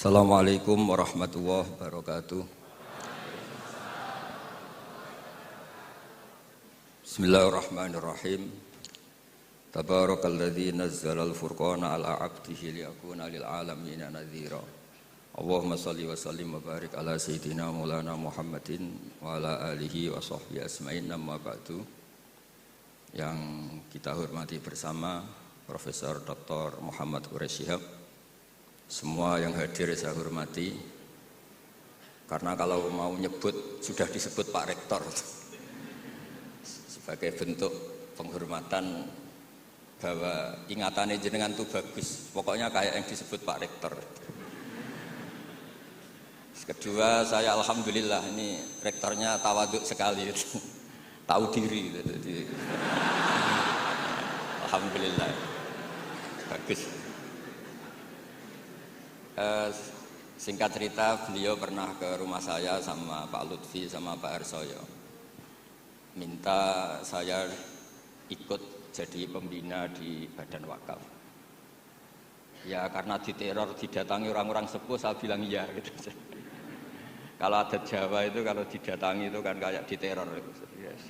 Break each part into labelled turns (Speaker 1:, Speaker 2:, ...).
Speaker 1: Assalamualaikum warahmatullahi wabarakatuh. Bismillahirrahmanirrahim. Tabarakalladzi nazzalal furqana ala 'abdihi liyakuna lil 'alamin nadhira. Allahumma shalli wa sallim wa barik ala sayyidina Maulana Muhammadin wa ala alihi wa sahbihi asma'in, amma ba'du. Yang kita hormati bersama Profesor Dr. Muhammad Quraish Shihab, semua yang hadir saya hormati, karena kalau mau nyebut sudah disebut Pak Rektor sebagai bentuk penghormatan bahwa ingatannya jenengan itu bagus, pokoknya kayak yang disebut Pak Rektor. Kedua, saya alhamdulillah ini rektornya tawaduk sekali, tahu diri, alhamdulillah bagus. Singkat cerita, beliau pernah ke rumah saya sama Pak Lutfi sama Pak Arsoyo, minta saya ikut jadi pembina di Badan Wakaf. Ya karena diteror, didatangi orang-orang sepuh, saya bilang iya gitu. Kalau adat Jawa itu kalau didatangi itu kan kayak diteror gitu. Yes.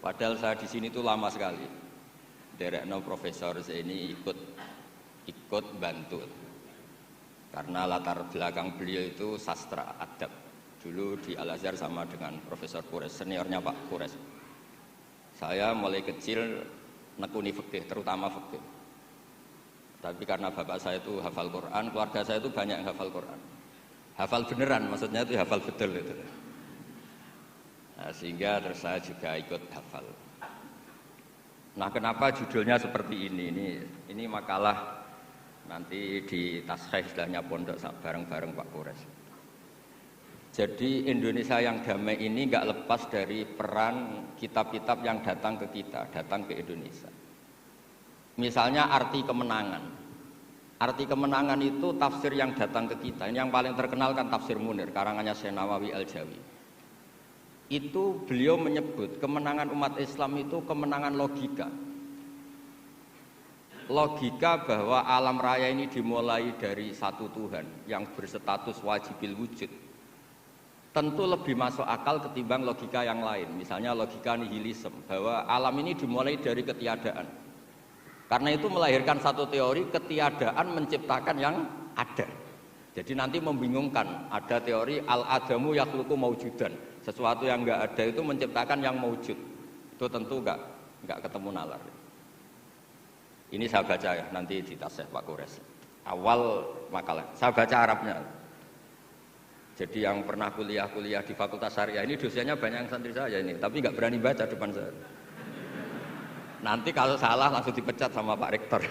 Speaker 1: Padahal saya di sini tuh lama sekali. Derekno Profesor ini ikut bantu. Karena latar belakang beliau itu sastra adab. Dulu di Al-Azhar sama dengan Profesor Quraish, seniornya Pak Quraish. Saya mulai kecil nekuni fikih, terutama fikih. Tapi karena bapak saya itu hafal Quran, keluarga saya itu banyak yang hafal Quran. Hafal beneran, maksudnya itu hafal betul itu. Nah, sehingga terus saya juga ikut hafal. Nah, kenapa judulnya seperti ini? Ini makalah nanti di taskhih istilahnya pondok bareng-bareng Pak Quraish. Jadi Indonesia yang damai ini nggak lepas dari peran kitab-kitab yang datang ke kita, datang ke Indonesia. Misalnya arti kemenangan. Arti kemenangan itu tafsir yang datang ke kita. Ini yang paling terkenal kan tafsir Munir, karangannya Syekh Nawawi Al-Jawi. Itu beliau menyebut kemenangan umat Islam itu kemenangan logika. Logika bahwa alam raya ini dimulai dari satu Tuhan yang berstatus wajibil wujud tentu lebih masuk akal ketimbang logika yang lain. Misalnya logika nihilisme, bahwa alam ini dimulai dari ketiadaan. Karena itu melahirkan satu teori ketiadaan menciptakan yang ada. Jadi nanti membingungkan, ada teori al-adamu yakhluqu maujudan, sesuatu yang enggak ada itu menciptakan yang maujud. Itu tentu enggak ketemu nalar. Ini saya baca ya, nanti di taskhih Pak Quraish. Awal makalah, saya baca Arabnya. Jadi yang pernah kuliah di Fakultas Syariah ini dosennya banyak yang santri saya ini, tapi nggak berani baca depan saya. Nanti kalau salah langsung dipecat sama Pak Rektor.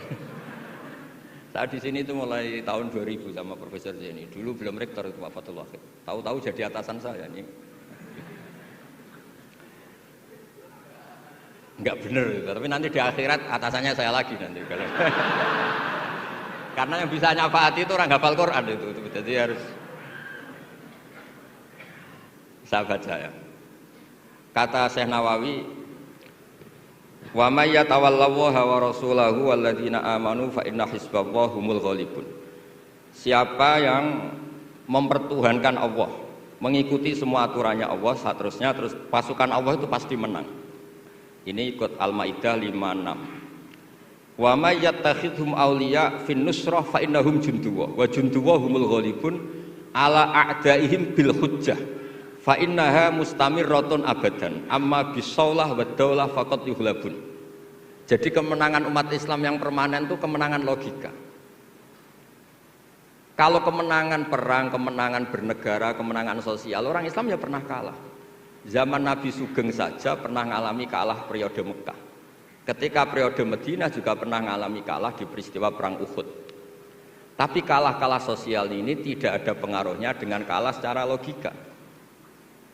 Speaker 1: Saya di sini itu mulai tahun 2000 sama Profesor Zeni. Dulu belum Rektor itu Pak Fathul Wahid. Tahu-tahu jadi atasan saya ini. Enggak bener, tapi nanti di akhirat atasannya saya lagi nanti. Karena yang bisa nyafaati itu orang hafal Quran itu, jadi harus saya baca ya. Kata Syekh Nawawi, wa may yatawallallaha wa rasulahu walladzina amanu fa inna hizballahi humul ghalibun. Siapa yang mempertuhankan Allah, mengikuti semua aturannya Allah, seterusnya terus pasukan Allah itu pasti menang. Ini ikut Al-Maidah 56. Wa may yattakhidhum awliya fin nusrah fa innahum junduwa wa junduwa humul ghalibun ala a'daihim bil hujjah fa innaha mustamirratun abadan amma bisaulah wa daulah faqad yuhlabun. Jadi kemenangan umat Islam yang permanen itu kemenangan logika. Kalau kemenangan perang, kemenangan bernegara, kemenangan sosial, orang Islam ya pernah kalah. Zaman Nabi Sugeng saja pernah mengalami kalah periode Mekah. Ketika periode Madinah juga pernah mengalami kalah di peristiwa perang Uhud. Tapi kalah sosial ini tidak ada pengaruhnya dengan kalah secara logika.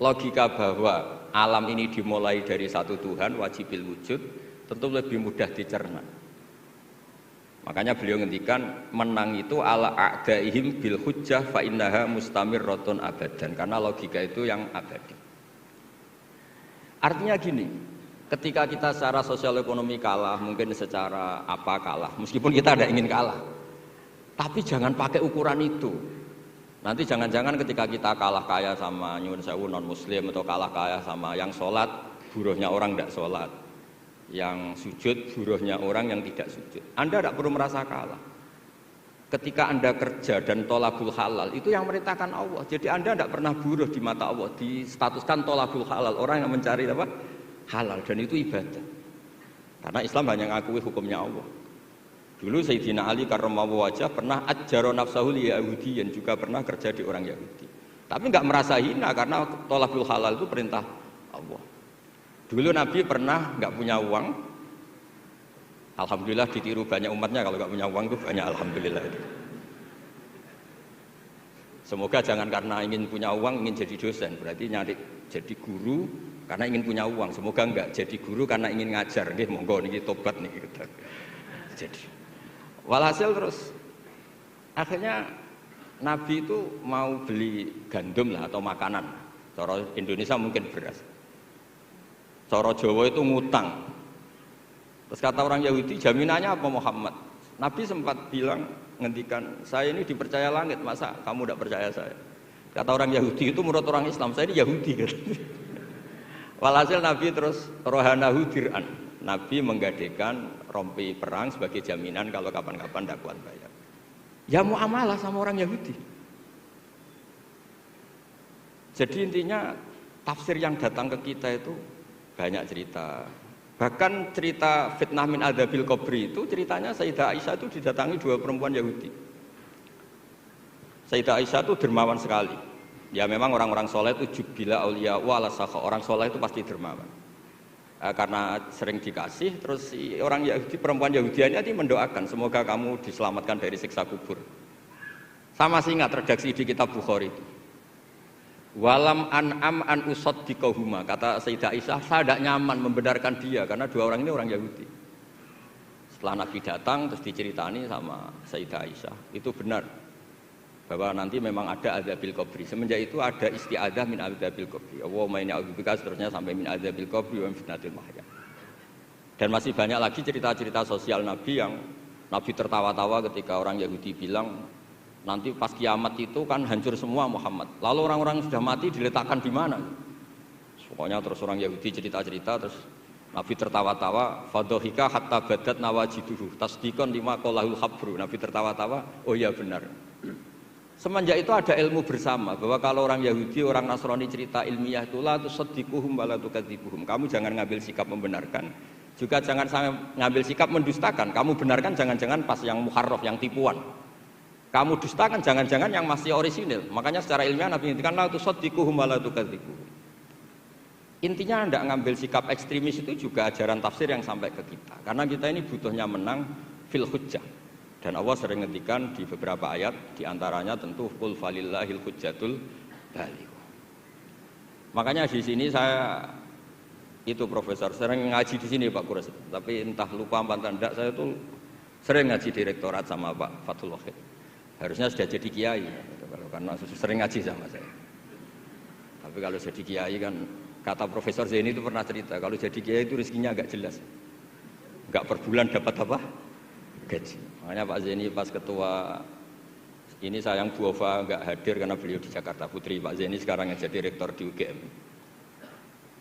Speaker 1: Logika bahwa alam ini dimulai dari satu Tuhan wajibil wujud tentu lebih mudah dicerna. Makanya beliau ngendikan menang itu ala a'daihim bil hujjah fa innaha mustamirratun abadan, karena logika itu yang abadi. Artinya gini, ketika kita secara sosial ekonomi kalah, mungkin secara apa kalah, meskipun kita tidak ingin kalah, Tapi jangan pakai ukuran itu. Nanti jangan-jangan ketika kita kalah kaya sama nyuwun sewu non muslim atau kalah kaya sama yang sholat, buruhnya orang tidak sholat, yang sujud, buruhnya orang yang tidak sujud. Anda tidak perlu merasa kalah. Ketika Anda kerja dan tolabul halal, itu yang merintahkan Allah. Jadi Anda tidak pernah buruh di mata Allah, distatuskan tolabul halal, orang yang mencari apa? Halal, dan itu ibadah. Karena Islam hanya mengakui hukumnya Allah. Dulu Sayyidina Ali karramallahu wajhah pernah ajjaro nafsahu li Yahudiyan, juga pernah kerja di orang Yahudi. Tapi enggak merasa hina karena tolabul halal itu perintah Allah. Dulu Nabi pernah enggak punya uang. Alhamdulillah ditiru banyak umatnya, kalau enggak punya uang itu banyak alhamdulillah itu. Semoga jangan karena ingin punya uang ingin jadi dosen, berarti nyari jadi guru karena ingin punya uang. Semoga enggak jadi guru karena ingin ngajar. Nggih monggo niki tobat niki gitu. Jadi walhasil terus akhirnya Nabi itu mau beli gandum lah atau makanan. Cara Indonesia mungkin beras. Cara Jawa itu ngutang. Terus kata orang Yahudi, jaminannya apa Muhammad? Nabi sempat bilang, ngendikan, saya ini dipercaya langit, masa kamu tidak percaya saya? Kata orang Yahudi itu menurut orang Islam, saya ini Yahudi. Walhasil Nabi terus rohanahu dir'an. Nabi menggadekan rompi perang sebagai jaminan kalau kapan-kapan tidak kuat bayar. Ya muamalah sama orang Yahudi. Jadi intinya tafsir yang datang ke kita itu banyak cerita. Bahkan cerita fitnah min adzabil qabri itu ceritanya Sayyidah Aisyah itu didatangi dua perempuan Yahudi. Sayyidah Aisyah itu dermawan sekali. Ya memang orang-orang soleh itu jubila auliya wala sakha. Orang soleh itu pasti dermawan. Karena sering dikasih, terus si orang Yahudi, perempuan Yahudianya ini mendoakan semoga kamu diselamatkan dari siksa kubur. Sama sih ingat redaksi di kitab Bukhari itu. Walam an'am an usaddiqahuma, kata Sayyidah Aisyah, saya tidak nyaman membenarkan dia karena dua orang ini orang Yahudi. Setelah Nabi datang terus diceritani sama Sayyidah Aisyah, itu benar bahwa nanti memang ada adzabil qabri. Semenjak itu ada isti'adzah min adzabil qabri. Allahumma inni a'udzubika seterusnya sampai min adzabil qabri wa min fitnatil mahya. Dan masih banyak lagi cerita-cerita sosial Nabi yang Nabi tertawa-tawa ketika orang Yahudi bilang nanti pas kiamat itu kan hancur semua Muhammad. Lalu orang-orang sudah mati diletakkan di mana? Pokoknya terus orang Yahudi cerita-cerita terus Nabi tertawa-tawa, fadhahika hatta badat nawajiduhu tasdiqan lima qalahul habru. Nabi tertawa-tawa, oh iya benar. Semenjak itu ada ilmu bersama bahwa kalau orang Yahudi, orang Nasrani cerita ilmiah itu la tusaddiquhum wa la tukadzibuhum. Kamu jangan ngambil sikap membenarkan, juga jangan sampai ngambil sikap mendustakan. Kamu benarkan jangan-jangan pas yang muharraf, yang tipuan. Kamu dustakan jangan-jangan yang masih orisinil. Makanya secara ilmiah Nabi ngintikan la tusaddiquhum wa la tukadzibuhum. Intinya tidak ngambil sikap ekstremis itu juga ajaran tafsir yang sampai ke kita. Karena kita ini butuhnya menang fil hujjah. Dan Allah sering ngendikan di beberapa ayat, diantaranya tentu qul falillahil hujjatul baligh. Makanya di sini saya itu profesor sering ngaji di sini Pak Kures, tapi entah lupa apa tidak, saya tuh sering ngaji direktorat sama Pak Fathul Wahid. Harusnya sudah jadi kiai, karena sering ngaji sama saya. Tapi kalau jadi kiai kan kata Profesor Zaini itu pernah cerita, kalau jadi kiai itu rezekinya agak jelas, nggak per bulan dapat apa gaji. Makanya Pak Zaini pas ketua ini sayang Bu Ova nggak hadir karena beliau di Jakarta. Putri Pak Zaini sekarang yang jadi rektor di UGM.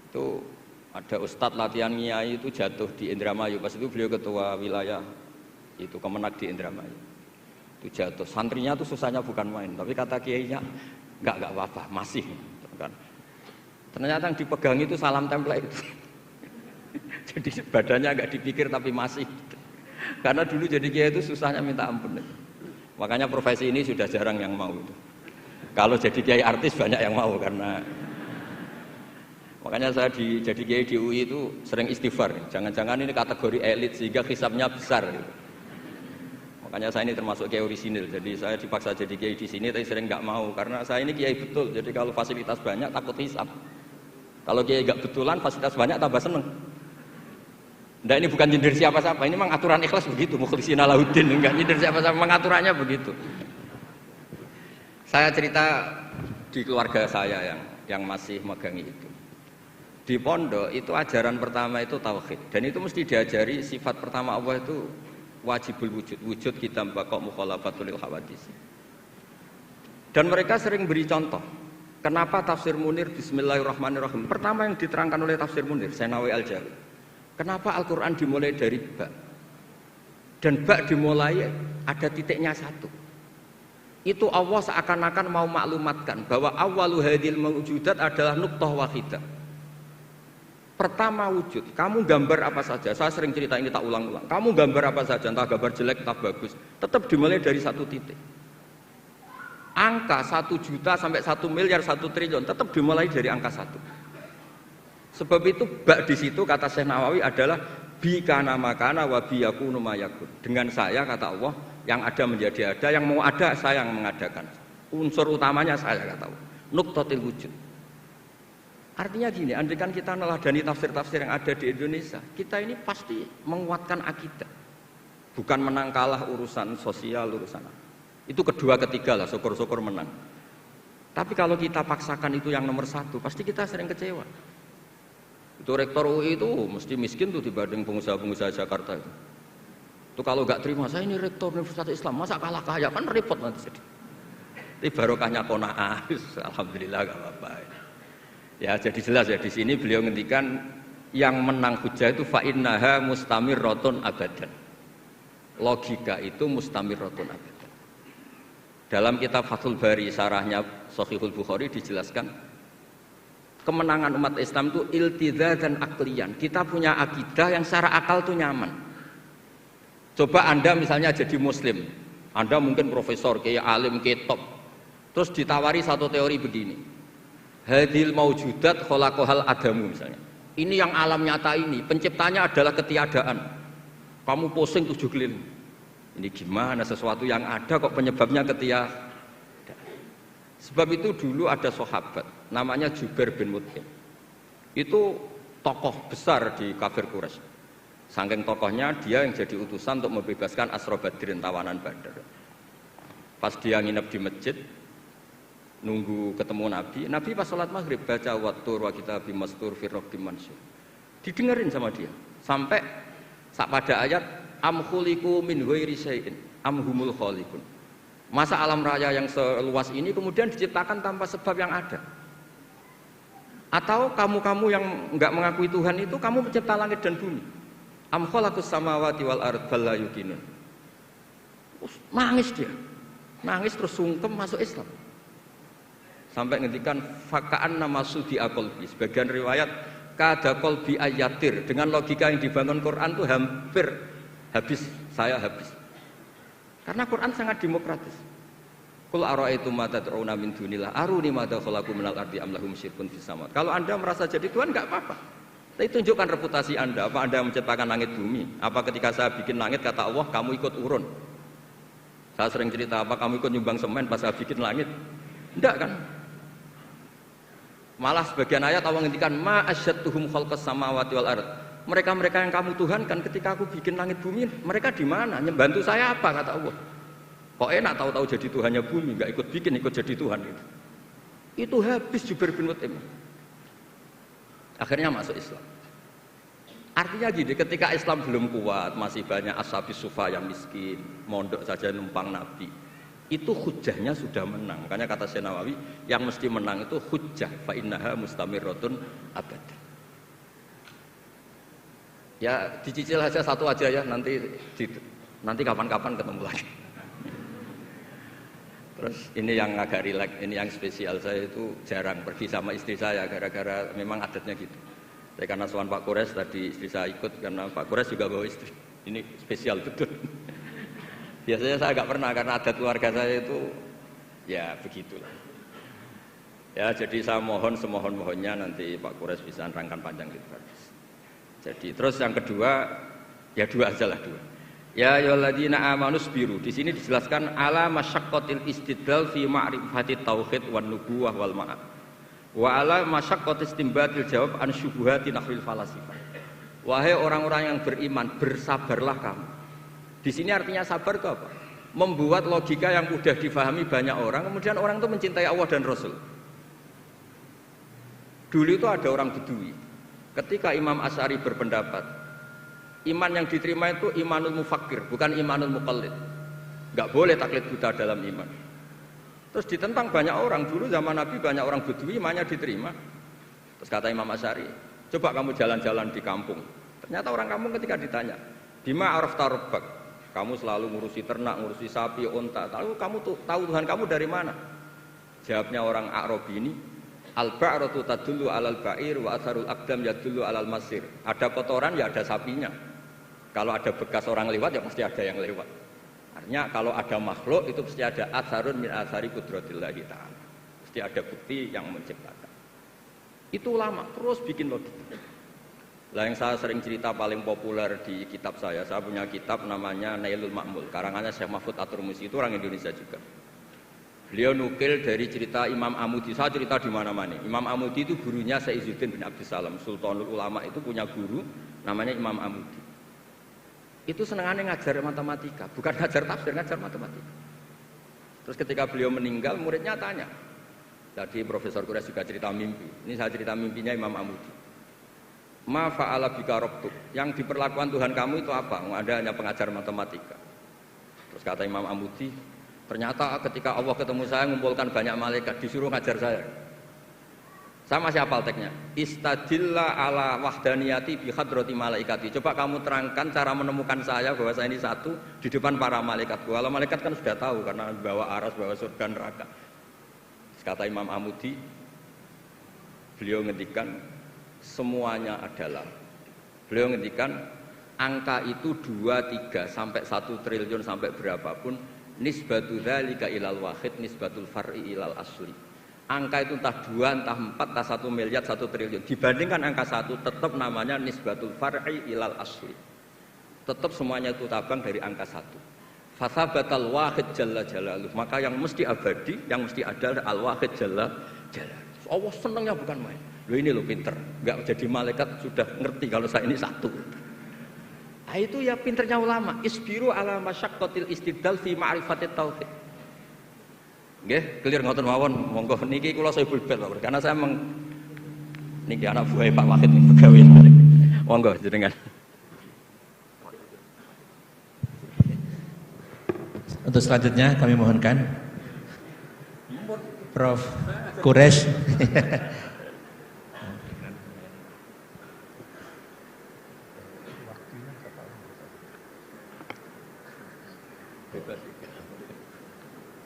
Speaker 1: Itu ada ustadz latihan kiai itu jatuh di Indramayu. Pas itu beliau ketua wilayah itu Kemenak di Indramayu. Itu jatuh. Santrinya tuh susahnya bukan main, tapi kata kiainya nggak apa-apa, masih. Kan. Ternyata yang dipegang itu salam tempel itu. Jadi badannya agak dipikir tapi masih. Karena dulu jadi kiai itu susahnya minta ampun. Makanya profesi ini sudah jarang yang mau. Kalau jadi kiai artis banyak yang mau karena makanya saya jadi kiai di UI itu sering istighfar. Jangan-jangan ini kategori elit sehingga hisabnya besar. Makanya saya ini termasuk kiai orisinil. Jadi saya dipaksa jadi kiai di sini tapi sering nggak mau karena saya ini kiai betul. Jadi kalau fasilitas banyak takut hisab. Kalau kiai nggak betulan fasilitas banyak tambah seneng. Nah ini bukan nyindir siapa-siapa, ini memang aturan ikhlas begitu, mukhlisin Alauddin, enggak nyindir siapa-siapa, mengaturannya begitu. Saya cerita di keluarga saya yang masih megangi itu. Di pondok itu ajaran pertama itu tauhid, dan itu mesti diajari sifat pertama Allah itu wajibul wujud. Wujud kita baqa mukhalafatul hawadis. Dan mereka sering beri contoh. Kenapa tafsir Munir bismillahirrahmanirrahim? Pertama yang diterangkan oleh tafsir Munir, Senawi Al-Jawi. Kenapa Al-Quran dimulai dari ba? Dan ba dimulai ada titiknya satu. Itu Allah seakan-akan mau maklumatkan bahwa awwalu hadil mawjudat adalah nuqtah wahidah. Pertama wujud, kamu gambar apa saja, saya sering cerita ini tak ulang-ulang. Kamu gambar apa saja, entah gambar jelek, entah bagus, tetap dimulai dari satu titik. Angka 1 juta sampai 1 miliar 1 triliun tetap dimulai dari angka 1. Sebab itu bak di situ kata Syekh Nawawi adalah bi kana makana wa bi yakunu mayakun. Dengan saya kata Allah yang ada menjadi ada, yang mau ada saya yang mengadakan. Unsur utamanya saya kata Allah. Nuqtatil wujud. Artinya gini, andaikan kita neladani tafsir-tafsir yang ada di Indonesia, kita ini pasti menguatkan akidah. Bukan menang kalah urusan sosial, urusan apa. Itu kedua ketiga lah, syukur-syukur menang. Tapi kalau kita paksakan itu yang nomor satu, pasti kita sering kecewa. Itu rektor UI itu mesti miskin tuh dibanding pengusaha-pengusaha Jakarta itu. Itu kalau nggak terima, saya ini rektor Universitas Islam, masa kalah kaya, kan repot nanti jadi. Ini barokahnya qanaah, alhamdulillah gak apa-apa. Ya jadi jelas ya di sini beliau ngendikan yang menang hujah itu fa innaha mustamirratun abadan. Logika itu mustamirratun abadan. Dalam kitab Fathul Bari sarahnya Shahihul Bukhari dijelaskan kemenangan umat Islam itu iltidza dan aklian. Kita punya akidah yang secara akal itu nyaman. Coba Anda misalnya jadi muslim, Anda mungkin profesor, kayak alim, kayak top. Terus ditawari satu teori begini. Hadil maujudat khalaqahal adamu misalnya. Ini yang alam nyata ini, penciptanya adalah ketiadaan. Kamu pusing 7 keliling. Ini gimana sesuatu yang ada kok penyebabnya ketiadaan. Sebab itu dulu ada sahabat namanya Jubair bin Mut'im. Itu tokoh besar di kafir Quraisy. Saking tokohnya dia yang jadi utusan untuk membebaskan Asra Badrin, tawanan Badar. Pas dia nginep di masjid nunggu ketemu Nabi, Nabi pas sholat maghrib baca wattur wa kitabim mastur fi raqqim mansur. Didengerin sama dia sampai pada ayat am khuliqu min ghairi syai'in am humul khaliqun. Masa alam raya yang seluas ini kemudian diciptakan tanpa sebab yang ada? Atau kamu-kamu yang enggak mengakui Tuhan itu kamu pencipta langit dan bumi? Am khalaqus samawati wal ard bal la yuqinun. Nangis dia. Nangis terus sungkem masuk Islam. Sampai ngendikan fakaan nama sudi qalbi. Sebagian riwayat kada qalbi ayatir. Dengan logika yang dibangun Quran itu hampir habis, saya habis. Karena Quran sangat demokratis. Qul ara'aytum ma tad'una min dunillah aruni ma khalaqu minal ardi am lahum syirkun fis samawat. Kalau Anda merasa jadi Tuhan enggak apa-apa. Tapi tunjukkan reputasi Anda. Apa Anda menciptakan langit bumi? Apa ketika saya bikin langit kata Allah kamu ikut urun? Saya sering cerita apa kamu ikut nyumbang semen pas saya bikin langit? Enggak kan? Malah sebagian ayat Allah ngendikan ma asyadduhum khalqas samawati wal ard. Mereka-mereka yang kamu tuhankan ketika aku bikin langit bumi, mereka di mana? Membantu saya apa kata Allah? Kok enak tahu-tahu jadi Tuhannya bumi, enggak ikut bikin, ikut jadi Tuhan itu. Itu habis Jubair bin Mut'im. Akhirnya masuk Islam. Artinya gini, ketika Islam belum kuat, masih banyak ashabis sufa yang miskin, mondok saja numpang Nabi. Itu hujahnya sudah menang. Makanya kata Syekh Nawawi, yang mesti menang itu hujah fa innaha mustamirratun abadan. Ya dicicil aja satu aja ya, nanti kapan-kapan ketemu lagi. Terus ini yang agak rileks, ini yang spesial. Saya itu jarang pergi sama istri saya gara-gara memang adatnya gitu. Saya karena sowan Pak Kures tadi istri saya ikut karena Pak Kures juga bawa istri. Ini spesial betul. Biasanya saya nggak pernah karena adat keluarga saya itu ya begitulah. Ya jadi saya mohon semohon-mohonnya nanti Pak Kures bisa nerangkan panjang gitu. Jadi terus yang kedua ya dua aja lah dua. Ya ayyuhalladzina amanu sabiru. Di sini dijelaskan ala masyaqqatil istidlal fi ma'rifati tauhid wan nubuwah wal ma'ad. Wa ala masyaqqatis istinbatil jawab an syubuhati nahwil falasifah. Wahai orang-orang yang beriman, bersabarlah kamu. Di sini artinya sabar itu apa? Membuat logika yang mudah difahami banyak orang, kemudian orang itu mencintai Allah dan Rasul. Dulu itu ada orang Bedui. Ketika Imam Asy'ari berpendapat Iman yang diterima itu imanul mufakkir, bukan imanul muqallid. Enggak boleh taklid buta dalam iman. Terus ditentang banyak orang. Dulu zaman Nabi banyak orang Badui imannya diterima. Terus kata Imam Asy'ari, coba kamu jalan-jalan di kampung. Ternyata orang kampung ketika ditanya, bima arafta rabbak? Kamu selalu ngurusi ternak, ngurusi sapi, unta. Lalu kamu tahu Tuhan kamu dari mana? Jawabnya orang Arabi ini, al-ba'ratu tadullu 'alal ba'ir wa atharul aqdam yadullu 'alal masir. Ada kotoran ya ada sapinya. Kalau ada bekas orang lewat ya pasti ada yang lewat. Artinya kalau ada makhluk itu pasti ada atharun min athari qudratillahi ta'ala. Pasti ada bukti yang menciptakan. Itu ulama terus bikin logika. Lah yang saya sering cerita paling populer di kitab saya punya kitab namanya Nailul Ma'mul, karangannya Syekh Mahfud At-Turmusi, itu orang Indonesia juga. Beliau nukil dari cerita Imam Amudi. Saya cerita di mana-mana. Imam Amudi itu gurunya Syekh Izzuddin bin Abdussalam, Sultanul Ulama, itu punya guru namanya Imam Amudi. Itu senangannya ngajar matematika, bukan ngajar tafsir, ngajar matematika. Terus ketika beliau meninggal, muridnya tanya. Tadi Profesor Quraisy juga cerita mimpi. Ini saya cerita mimpinya Imam Amudi. Ma fa'ala bika rabbuk? Yang diperlakukan Tuhan kamu itu apa? Anda hanya pengajar matematika. Terus kata Imam Amudi, ternyata ketika Allah ketemu saya mengumpulkan banyak malaikat, disuruh ngajar saya. Sama siapa teknya? Istadilla ala wahdaniyati bi hadrati malaikati. Coba kamu terangkan cara menemukan saya bahwa saya ini satu di depan para malaikat. Kalau malaikat kan sudah tahu karena bawa aras, bawa surga neraka. Kata Imam Amudi, beliau ngendikan semuanya adalah, beliau ngendikan angka itu 2, 3 sampai 1 triliun sampai berapapun, nisbatu dzalika ilal wahid nisbatul far'i ilal asli. Angka itu entah 2, entah 4, entah 1 miliar, 1 triliun. Dibandingkan angka 1 tetap namanya nisbatul far'i ilal asli. Tetap semuanya itu tabang dari angka 1. Fasabatal wahid jalla jalaluh. Maka yang mesti abadi, yang mesti ada al-wahid jalla jalaluh. Allah senangnya bukan main. Loh ini loh pinter. Enggak jadi malaikat sudah ngerti kalau saya ini satu. Nah, itu ya pinternya ulama. Isbiru ala masyaqqatil istidlal fi ma'rifatit tauhid. Nggih, clear ngoten mawon. Monggo niki kula Sohibul Bait, Pak. Karena saya niki anak buah Pak Wahid pegawai. Monggo jenengan.
Speaker 2: Untuk selanjutnya kami mohonkan Prof. Quraisy.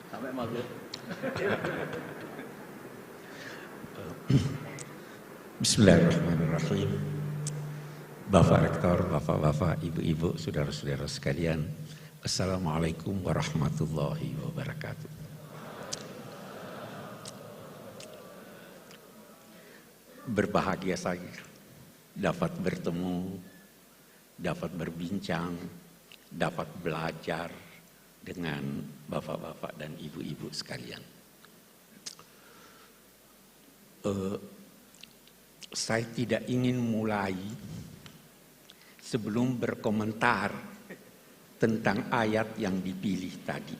Speaker 1: Sampai maghrib.
Speaker 3: Bismillahirrahmanirrahim. Bapak Rektor, bapak-bapak, ibu-ibu, saudara-saudara sekalian, Assalamualaikum warahmatullahi wabarakatuh. Berbahagia saya dapat bertemu, dapat berbincang, dapat belajar dengan bapak-bapak dan ibu-ibu sekalian. Saya tidak ingin mulai sebelum berkomentar tentang ayat yang dipilih tadi.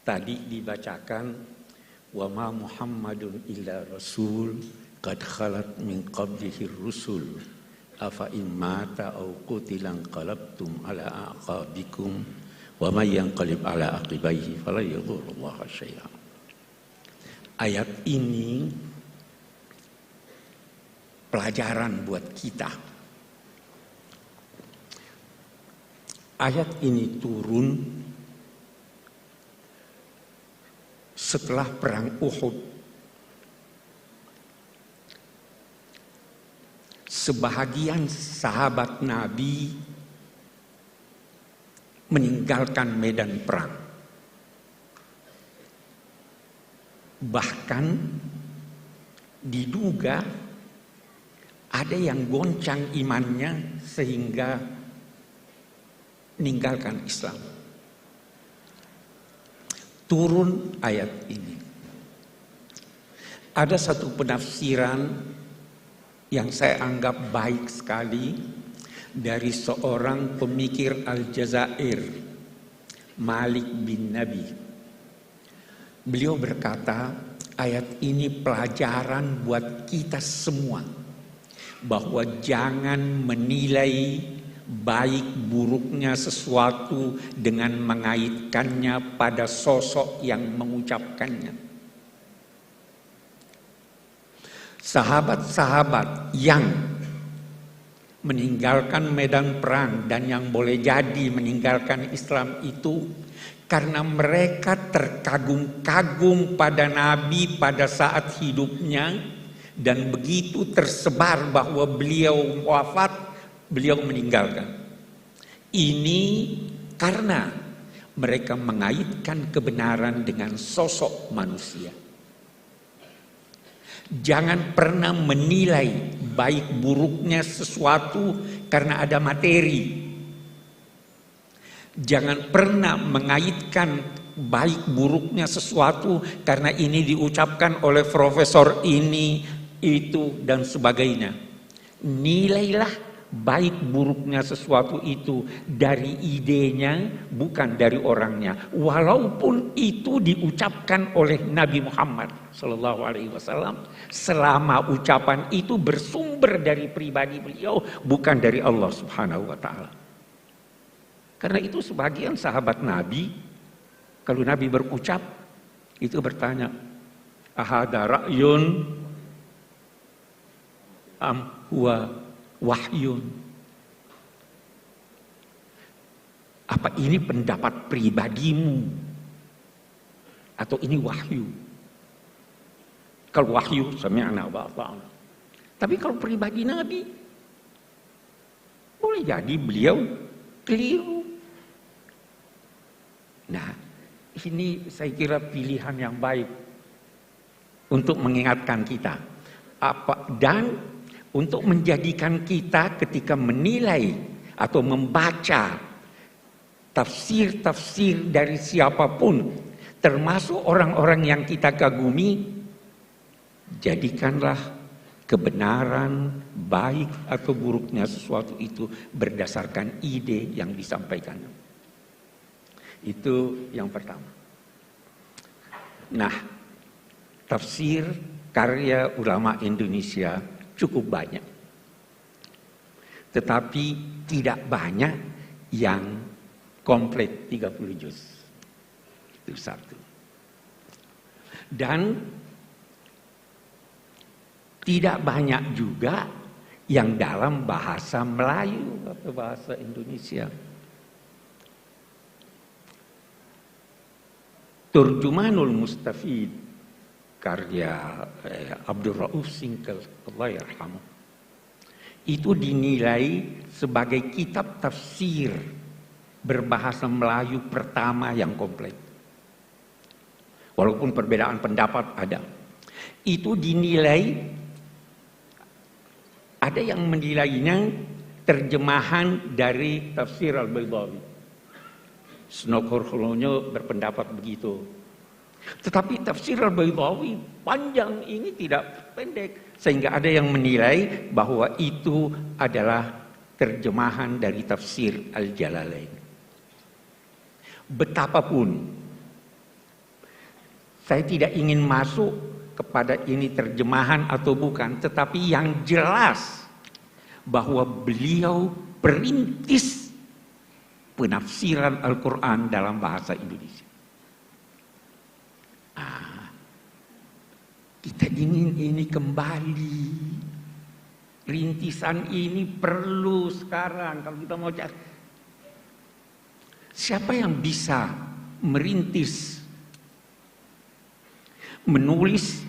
Speaker 3: Tadi dibacakan wa ma Muhammadun illa rasul qad khalat min qablihi rusul afa in mata aw qutila qalabtum ala aqabikum wa may yanqalib ala aqibaihi fala yadhurrullaha syai'a. Ayat ini pelajaran buat kita. Ayat ini turun setelah perang Uhud. Sebahagian sahabat Nabi meninggalkan medan perang. Bahkan diduga ada yang goncang imannya sehingga meninggalkan Islam. Turun ayat ini. Ada satu penafsiran yang saya anggap baik sekali dari seorang pemikir Aljazair, Malik bin Nabi. Beliau berkata, ayat ini pelajaran buat kita semua bahwa jangan menilai baik buruknya sesuatu dengan mengaitkannya pada sosok yang mengucapkannya. Sahabat-sahabat yang meninggalkan medan perang dan yang boleh jadi meninggalkan Islam itu karena mereka terkagum-kagum pada Nabi pada saat hidupnya, dan begitu tersebar bahwa beliau wafat, beliau meninggalkan. Ini karena mereka mengaitkan kebenaran dengan sosok manusia. Jangan pernah menilai baik buruknya sesuatu karena ada materi. Jangan pernah mengaitkan baik buruknya sesuatu karena ini diucapkan oleh profesor ini, itu, dan sebagainya. Nilailah baik buruknya sesuatu itu dari idenya, bukan dari orangnya. Walaupun itu diucapkan oleh Nabi Muhammad SAW, selama ucapan itu bersumber dari pribadi beliau, bukan dari Allah Subhanahu wa Ta'ala. Karena itu sebagian sahabat Nabi, kalau Nabi berucap, itu bertanya, ahada ra'yun am huwa wahyun. Apa ini pendapat pribadimu atau ini wahyu? Kalau wahyu sami'na wa ata'na. Tapi kalau pribadi Nabi, boleh jadi beliau keliru. Nah, ini saya kira pilihan yang baik untuk mengingatkan kita. Dan untuk menjadikan kita ketika menilai atau membaca tafsir-tafsir dari siapapun, termasuk orang-orang yang kita kagumi, jadikanlah kebenaran baik atau buruknya sesuatu itu berdasarkan ide yang disampaikan. Itu yang pertama. Nah, tafsir karya ulama Indonesia cukup banyak. Tetapi tidak banyak yang komplit 30 juz. Itu satu. Dan tidak banyak juga yang dalam bahasa Melayu atau bahasa Indonesia. Turjumanul Mustafid karya Abdul Rauf Singkal, Allah yarhamu, itu dinilai sebagai kitab tafsir berbahasa Melayu pertama yang komplit. Walaupun perbedaan pendapat ada. Itu dinilai, ada yang menilainya terjemahan dari tafsir Al-Baydawi. Snokor-Holonyo berpendapat begitu. Tetapi tafsir Al-Baydawi panjang ini tidak pendek. Sehingga ada yang menilai bahwa itu adalah terjemahan dari tafsir Al-Jalalain. Betapapun, saya tidak ingin masuk kepada ini terjemahan atau bukan. Tetapi yang jelas bahwa beliau perintis penafsiran Al-Quran dalam bahasa Indonesia. Kita ingin ini kembali. Rintisan ini perlu sekarang. Kalau kita mau cari, siapa yang bisa merintis, menulis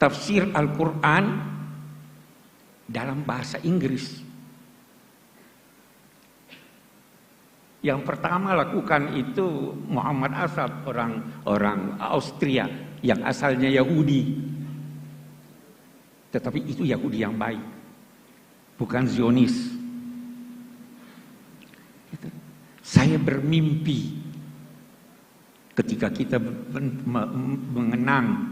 Speaker 3: tafsir Al-Quran dalam bahasa Inggris? Yang pertama lakukan itu Muhammad Asad, orang Austria yang asalnya Yahudi. Tetapi itu Yahudi yang baik, bukan Zionis. Saya bermimpi ketika kita mengenang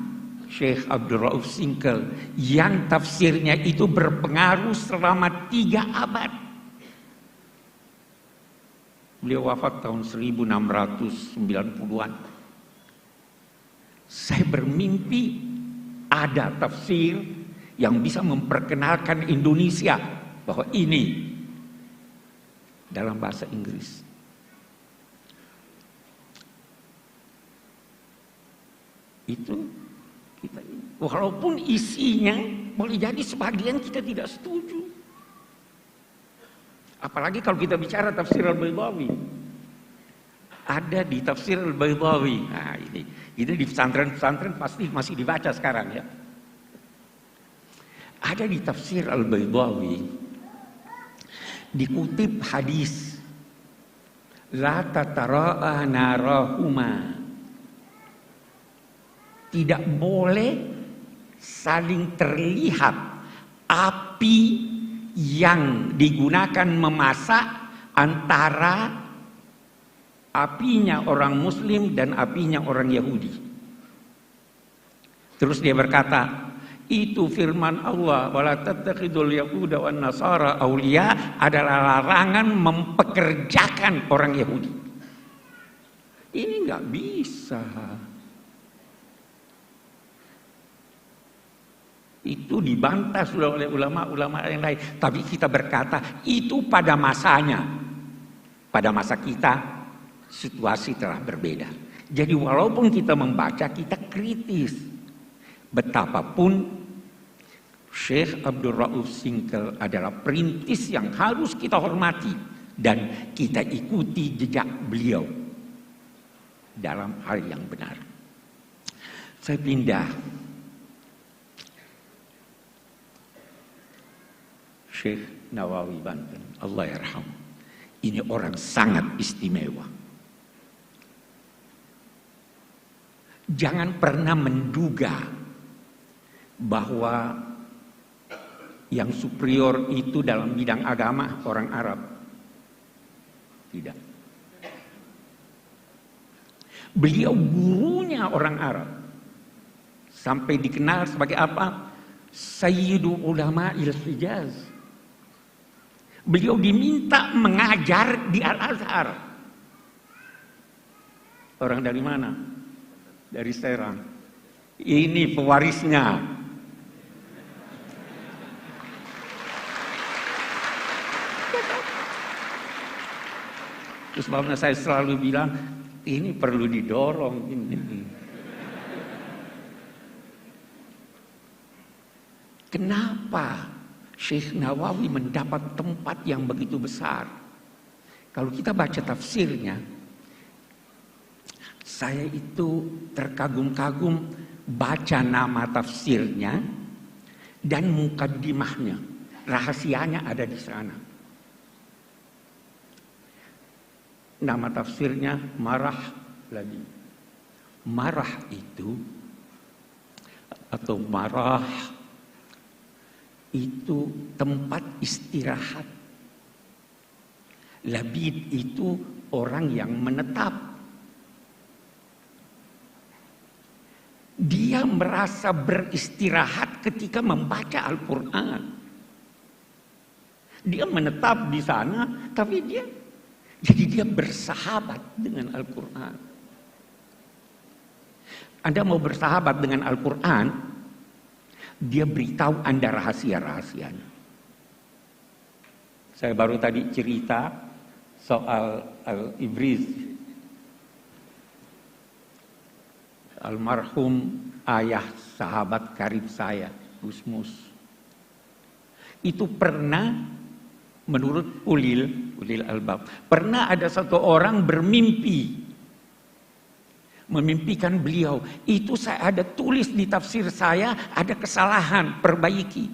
Speaker 3: Syekh Abdul Rauf Singkal yang tafsirnya itu berpengaruh selama 3 abad. Beliau wafat tahun 1690-an. Saya bermimpi ada tafsir yang bisa memperkenalkan Indonesia bahwa ini dalam bahasa Inggris. Itu kita, walaupun isinya boleh jadi sebagian kita tidak setuju. Apalagi kalau kita bicara tafsir Al-Baydawi. Ada di tafsir Al-Baydawi. Nah, ini di pesantren-pesantren pasti masih dibaca sekarang ya. Ada di tafsir Al-Baydawi dikutip hadis la tatara'a narahuma. Tidak boleh saling terlihat api yang digunakan memasak antara apinya orang Muslim dan apinya orang Yahudi. Terus dia berkata, itu firman Allah, wala tattakhidul yahuda wan nasara auliya, adalah larangan mempekerjakan orang Yahudi. Ini nggak bisa. Itu dibantah sudah oleh ulama-ulama yang lain. Tapi kita berkata, itu pada masanya. Pada masa kita, situasi telah berbeda. Jadi walaupun kita membaca, kita kritis. Betapapun Syekh Abdul Rauf Singkel adalah perintis yang harus kita hormati. Dan kita ikuti jejak beliau dalam hal yang benar. Saya pindah. Syekh Nawawi Banten, Allah yarham. Ini orang sangat istimewa. Jangan pernah menduga bahwa yang superior itu dalam bidang agama orang Arab. Tidak. Beliau gurunya orang Arab. Sampai dikenal sebagai apa? Sayyidu Ulama'il Hijaz. Beliau diminta mengajar di Al-Azhar. Orang dari mana? Dari Serang. Ini pewarisnya. Terus sebabnya saya selalu bilang, ini perlu didorong. Ini. Kenapa Syekh Nawawi mendapat tempat yang begitu besar? Kalau kita baca tafsirnya, saya itu terkagum-kagum baca nama tafsirnya dan mukaddimahnya. Rahasianya ada di sana. Nama tafsirnya Marah lagi. Marah itu atau marah itu tempat istirahat. Labid itu orang yang menetap. Dia merasa beristirahat ketika membaca Al-Quran. Dia menetap di sana, tapi dia bersahabat dengan Al-Quran. Anda mau bersahabat dengan Al-Quran, dia beritahu Anda rahasia-rahasianya. Saya baru tadi cerita soal Al-Ibriz. Almarhum ayah sahabat karib saya, Gusmus. Itu pernah, menurut Ulil Albab, pernah ada satu orang memimpikan beliau. Itu saya ada tulis di tafsir saya, ada kesalahan, perbaiki.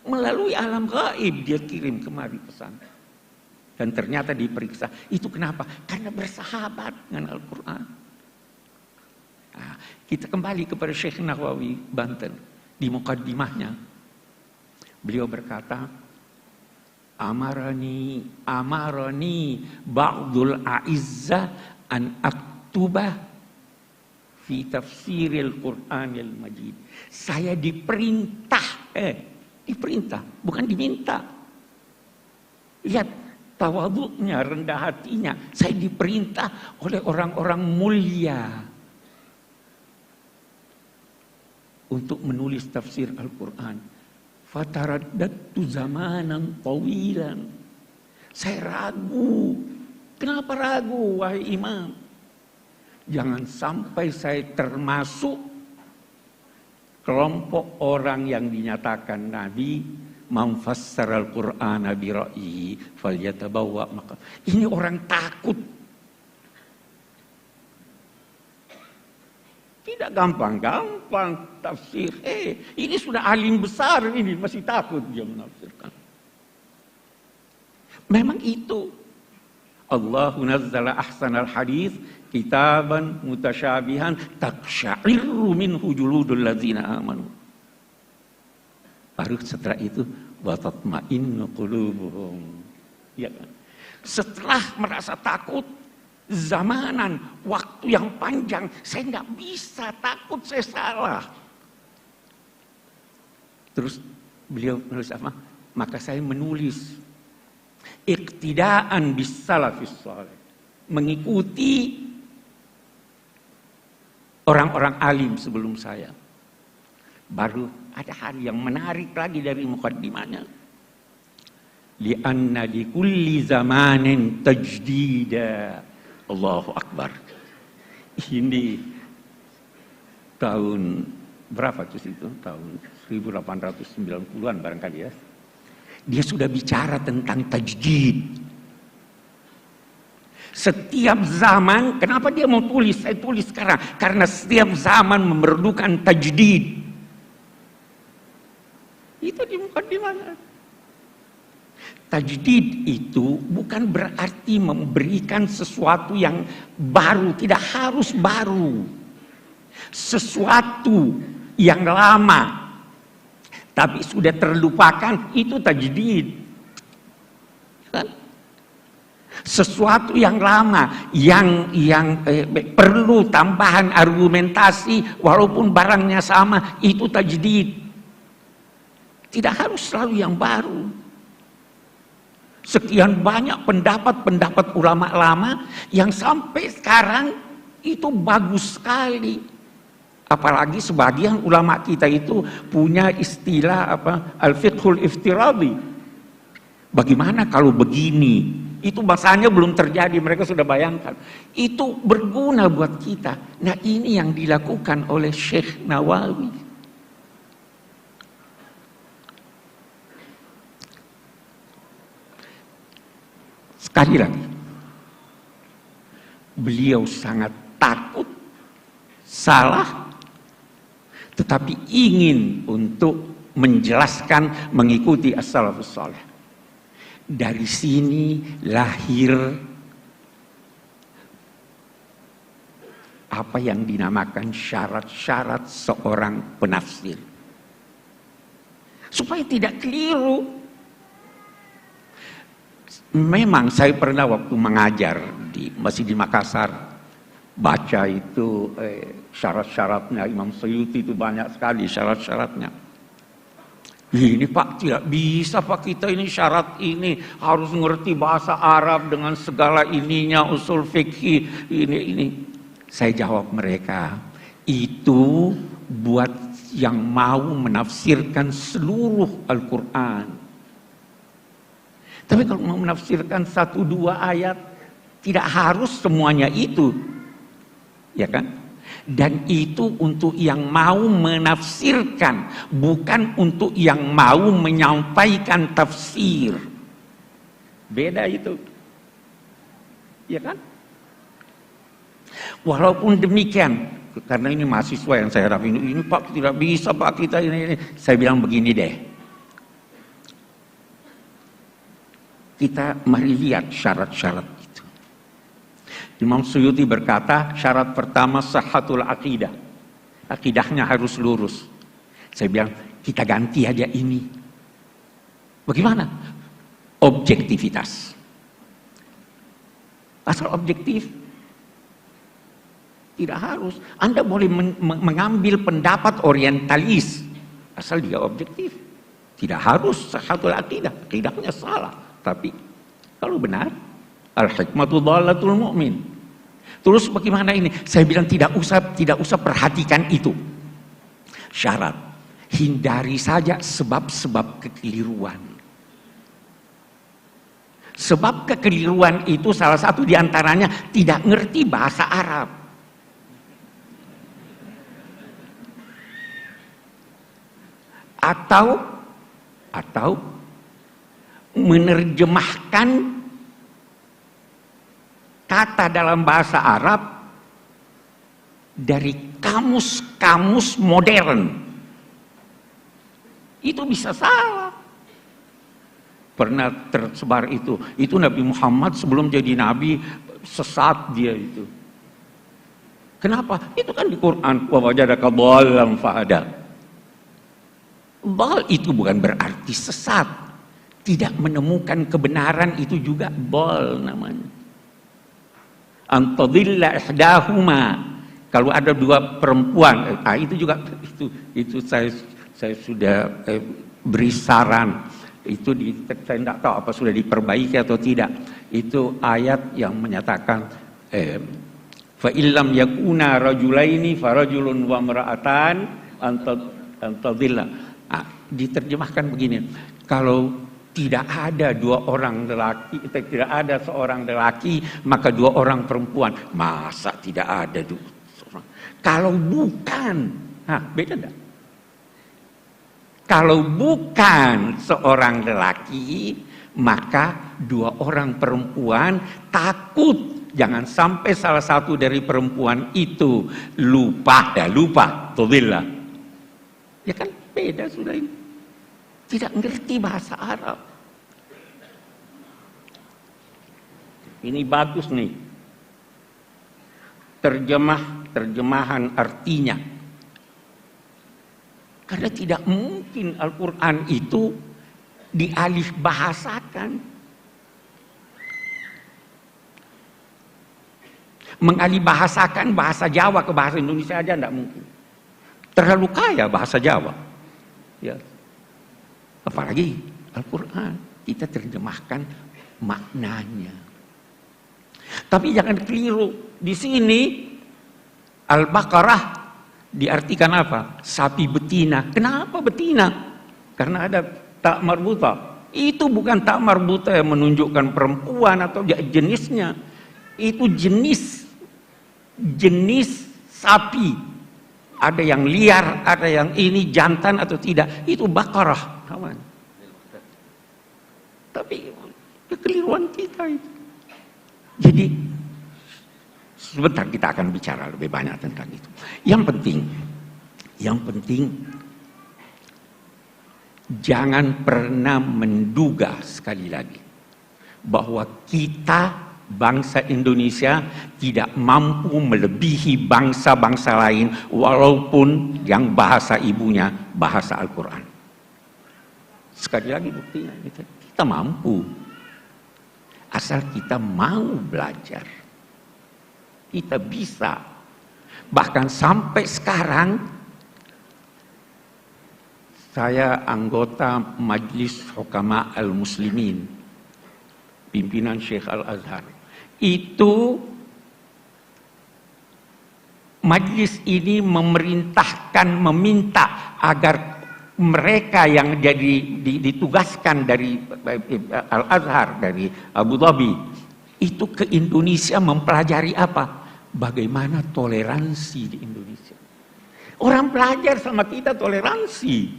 Speaker 3: Melalui alam gaib dia kirim kemari pesan. Dan ternyata diperiksa. Itu kenapa? Karena bersahabat dengan Al-Quran. Nah, kita kembali kepada Syekh Nawawi Banten. Di mukaddimahnya, beliau berkata, Amarani ba'dul a'izzah an aktubah fi tafsiril Qur'anil Majid. Saya diperintah, bukan diminta. Lihat tawadhu'nya, rendah hatinya. Saya diperintah oleh orang-orang mulia untuk menulis tafsir Al-Quran. Fataraddadtu zamanan tawilan. Saya ragu. Kenapa ragu, wahai imam? Jangan sampai saya termasuk kelompok orang yang dinyatakan Nabi man fassara al-Qur'ana bi ra'yihi falyatabawwa maka. Ini orang takut. Tidak gampang-gampang tafsir. Ini sudah alim besar ini masih takut dia menafsirkan. Memang itu. Allahu nazzala ahsanal hadis kitaban mutasyabihan taqsya'irru minhu juludul ladzina amanu. Baru setelah itu wa tatma'innu qulubuhum. Ya kan? Setelah merasa takut zamanan, waktu yang panjang, saya nggak bisa, takut saya salah. Terus beliau menulis apa? Maka saya menulis iqtidaan bis salafis saleh, mengikuti orang-orang alim sebelum saya. Baru ada hal yang menarik lagi dari mukaddimahnya. Li'anna li kulli zamanin tajdida. Allahu Akbar. Ini tahun berapa itu? Tahun 1890-an barangkali ya. Dia sudah bicara tentang tajdid. Setiap zaman, kenapa dia mau tulis? Saya tulis sekarang. Karena setiap zaman memerlukan tajdid. Itu di mukadimah. Tajdid itu bukan berarti memberikan sesuatu yang baru, tidak harus baru. Sesuatu yang lama tapi sudah terlupakan itu tajdid. Kan? Sesuatu yang lama yang perlu tambahan argumentasi walaupun barangnya sama itu tajdid. Tidak harus selalu yang baru. Sekian banyak pendapat-pendapat ulama lama yang sampai sekarang itu bagus sekali. Apalagi sebagian ulama kita itu punya istilah al-fiqhul iftiradi. Bagaimana kalau begini? Itu bahasanya belum terjadi, mereka sudah bayangkan. Itu berguna buat kita. Nah, ini yang dilakukan oleh Syekh Nawawi. Sekali lagi, beliau sangat takut salah, tetapi ingin untuk menjelaskan mengikuti as-salafus saleh. Dari sini lahir apa yang dinamakan syarat-syarat seorang penafsir. Supaya tidak keliru. Memang saya pernah waktu mengajar masih di Makassar baca itu syarat-syaratnya Imam Suyuti itu banyak sekali syarat-syaratnya. Ini Pak tidak bisa Pak kita ini syarat ini harus mengerti bahasa Arab dengan segala ininya usul fikih ini. Saya jawab mereka itu buat yang mau menafsirkan seluruh Al-Quran. Tapi kalau mau menafsirkan 1-2 ayat, tidak harus semuanya itu. Ya kan? Dan itu untuk yang mau menafsirkan, bukan untuk yang mau menyampaikan tafsir. Beda itu. Ya kan? Walaupun demikian, karena ini mahasiswa yang saya harap ini Pak tidak bisa Pak kita ini. Saya bilang begini deh. Kita mari lihat syarat-syarat itu. Imam Suyuti berkata, syarat pertama sahhatul aqidah. Akidahnya harus lurus. Saya bilang, kita ganti aja ini. Bagaimana? Objektivitas. Asal objektif. Tidak harus. Anda boleh mengambil pendapat orientalis. Asal dia objektif. Tidak harus sahhatul aqidah. Akidahnya salah. Tapi kalau benar, al-hikmatu dhalatul mu'min. Terus bagaimana ini? Saya bilang tidak usah perhatikan itu. Syarat hindari saja sebab-sebab kekeliruan. Sebab kekeliruan itu salah satu diantaranya tidak ngerti bahasa Arab. Atau menerjemahkan kata dalam bahasa Arab dari kamus-kamus modern. Itu bisa salah. Pernah tersebar itu Nabi Muhammad sebelum jadi Nabi sesat dia itu. Kenapa? Itu kan di Quran, wa wajadaka dhallan fahada. Dhal itu bukan berarti sesat. Tidak menemukan kebenaran itu juga dhal namanya. Antadilla ihdahuma. Kalau ada dua perempuan, itu juga itu saya sudah beri saran. Itu saya tidak tahu apa sudah diperbaiki atau tidak. Itu ayat yang menyatakan fa illam yakuna rajulaini farajulun wa mar'atan antadilla. Diterjemahkan begini, kalau tidak ada dua orang lelaki, tidak ada seorang lelaki, maka dua orang perempuan. Masa tidak ada dua orang? Kalau bukan, beda enggak? Kalau bukan seorang lelaki, maka dua orang perempuan. Takut jangan sampai salah satu dari perempuan itu lupa, tadillah. Ya kan beda sudah ini. Tidak ngerti bahasa Arab. Ini bagus nih. Terjemahan artinya. Karena tidak mungkin Al-Quran itu dialih bahasakan. Mengalih bahasakan bahasa Jawa ke bahasa Indonesia aja tidak mungkin. Terlalu kaya bahasa Jawa. Ya. Apalagi Al-Quran. Kita terjemahkan maknanya. Tapi jangan keliru. Di sini Al-Baqarah diartikan apa? Sapi betina. Kenapa betina? Karena ada tak marbuta. Itu bukan tak marbuta yang menunjukkan perempuan atau jenisnya. Itu jenis sapi. Ada yang liar, ada yang ini jantan atau tidak. Itu Baqarah, kawan. Tapi kekeliruan kita itu. Jadi sebentar kita akan bicara lebih banyak tentang itu. Yang penting jangan pernah menduga sekali lagi bahwa kita bangsa Indonesia tidak mampu melebihi bangsa-bangsa lain walaupun yang bahasa ibunya bahasa Al-Quran. Sekali lagi buktinya kita mampu asal kita mau belajar. Kita bisa. Bahkan sampai sekarang saya anggota Majlis Hukama Al-Muslimin, pimpinan Syekh Al-Azhar. Itu majlis ini meminta agar mereka yang ditugaskan dari Al-Azhar, dari Abu Dhabi, itu ke Indonesia mempelajari apa? Bagaimana toleransi di Indonesia. Orang belajar sama kita toleransi.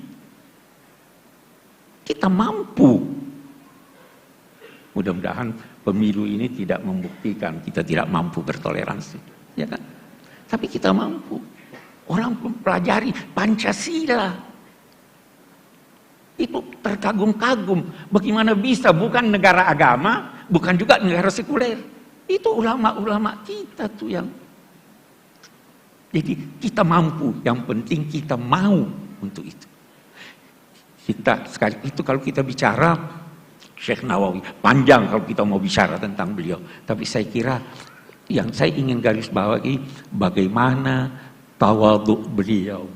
Speaker 3: Kita mampu. Mudah-mudahan pemilu ini tidak membuktikan kita tidak mampu bertoleransi. Ya kan? Tapi kita mampu. Orang mempelajari Pancasila. Itu terkagum-kagum. Bagaimana bisa bukan negara agama, bukan juga negara sekuler. Itu ulama-ulama kita tuh yang. Jadi kita mampu. Yang penting kita mau untuk itu. Itu kalau kita bicara Syekh Nawawi. Panjang kalau kita mau bicara tentang beliau. Tapi saya kira yang saya ingin garis bawahi bagaimana tawadhu beliau.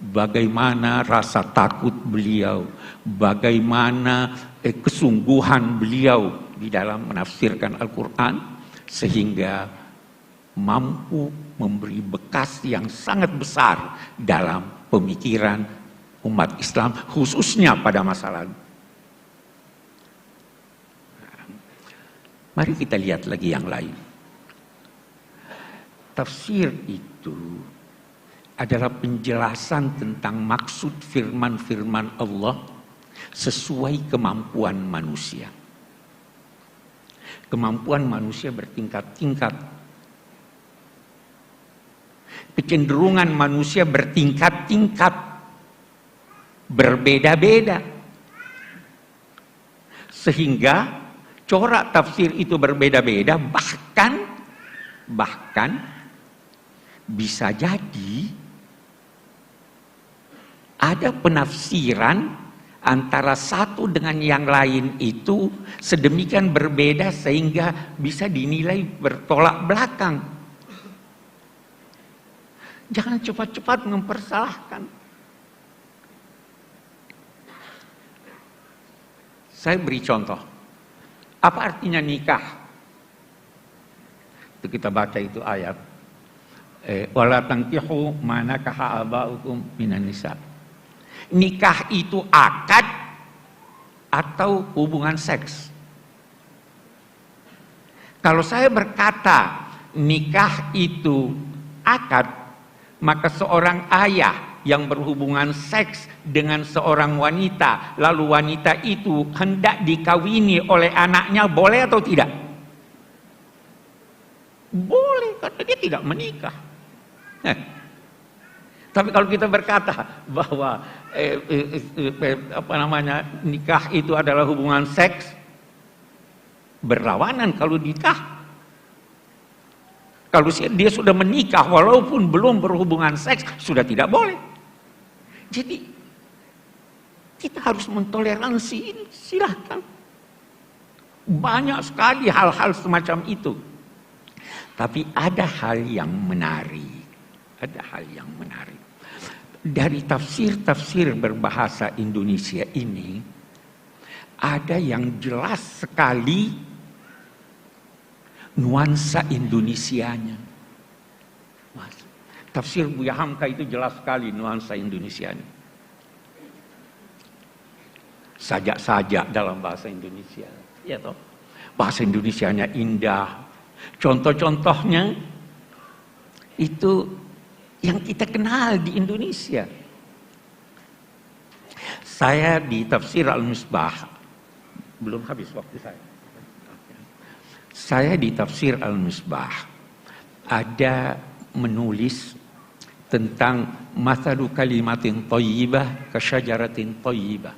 Speaker 3: Bagaimana rasa takut beliau, bagaimana kesungguhan beliau di dalam menafsirkan Al-Quran sehingga mampu memberi bekas yang sangat besar dalam pemikiran umat Islam khususnya pada masa lalu. Mari kita lihat lagi yang lain. Tafsir itu adalah penjelasan tentang maksud firman-firman Allah sesuai kemampuan manusia. Kemampuan manusia bertingkat-tingkat. Kecenderungan manusia bertingkat-tingkat. Berbeda-beda. Sehingga corak tafsir itu berbeda-beda, bahkan bisa jadi ada penafsiran antara satu dengan yang lain itu sedemikian berbeda sehingga bisa dinilai bertolak belakang. Jangan cepat-cepat mempersalahkan. Saya beri contoh. Apa artinya nikah? Itu kita baca itu ayat. Wala tankihu ma nakaha abaukum minan nisa. Nikah itu akad atau hubungan seks. Kalau saya berkata nikah itu akad, maka seorang ayah yang berhubungan seks dengan seorang wanita, lalu wanita itu hendak dikawini oleh anaknya, boleh atau tidak? Boleh, karena dia tidak menikah. Tapi kalau kita berkata bahwa nikah itu adalah hubungan seks, berlawanan kalau nikah. Kalau dia sudah menikah walaupun belum berhubungan seks, sudah tidak boleh. Jadi kita harus mentoleransi ini, silahkan. Banyak sekali hal-hal semacam itu. Tapi ada hal yang menarik. Ada hal yang menarik. Dari tafsir-tafsir berbahasa Indonesia ini, ada yang jelas sekali nuansa Indonesianya. Tafsir Buya Hamka itu jelas sekali nuansa Indonesianya. Sajak-sajak dalam bahasa Indonesia. Ya toh? Bahasa Indonesianya indah. Contoh-contohnya itu yang kita kenal di Indonesia. Saya di Tafsir Al-Misbah, belum habis waktu saya. Saya di Tafsir Al-Misbah ada menulis tentang mathalu kalimatin thayyibah kasyajaratin thayyibah.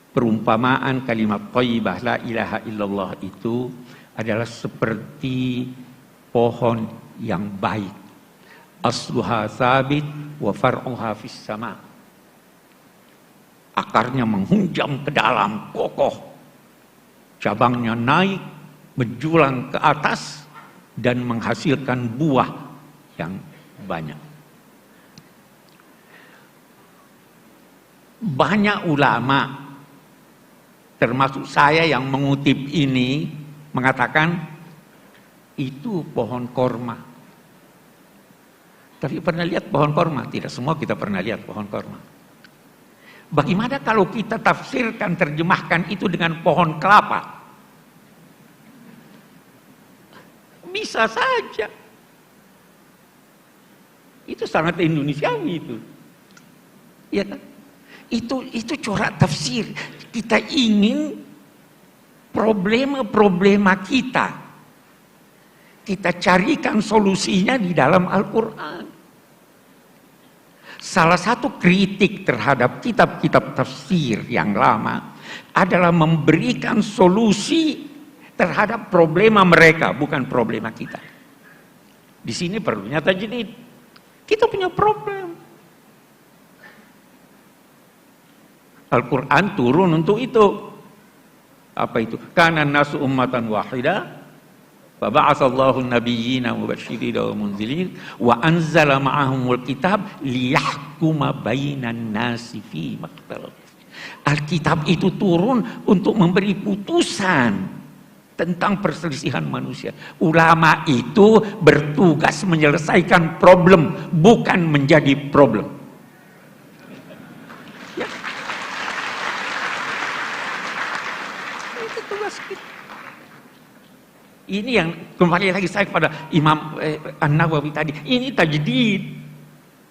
Speaker 3: Perumpamaan kalimat thayyibah la ilaha illallah itu adalah seperti pohon yang baik. Asluha sabit wa far'uha fis sama. Akarnya menghunjam ke dalam, kokoh. Cabangnya naik, menjulang ke atas dan menghasilkan buah yang banyak. Banyak ulama, termasuk saya yang mengutip ini, mengatakan itu pohon korma. Tapi pernah lihat pohon korma? Tidak semua kita pernah lihat pohon korma. Bagaimana kalau kita tafsirkan, terjemahkan itu dengan pohon kelapa? Bisa saja. Itu sangat Indonesiawi itu. Ya kan? Itu corak tafsir. Kita ingin problema-problema kita carikan solusinya di dalam Al-Quran. Salah satu kritik terhadap kitab-kitab tafsir yang lama adalah memberikan solusi terhadap problema mereka, bukan problema kita. Di sini perlunya tajdid. Kita punya problem. Al-Quran turun untuk itu. Apa itu? Kana nasu ummatan wahida. Faba'atsallahu an-nabiyyina mubashshirina wa mundzirin wa anzala ma'ahumul kitab liyahkuma bainan nasi fi maktalaf. Alkitab itu turun untuk memberi putusan tentang perselisihan manusia. Ulama itu bertugas menyelesaikan problem, bukan menjadi problem. Ini yang kembali lagi saya kepada Imam An-Nawawi tadi. Ini tajdid.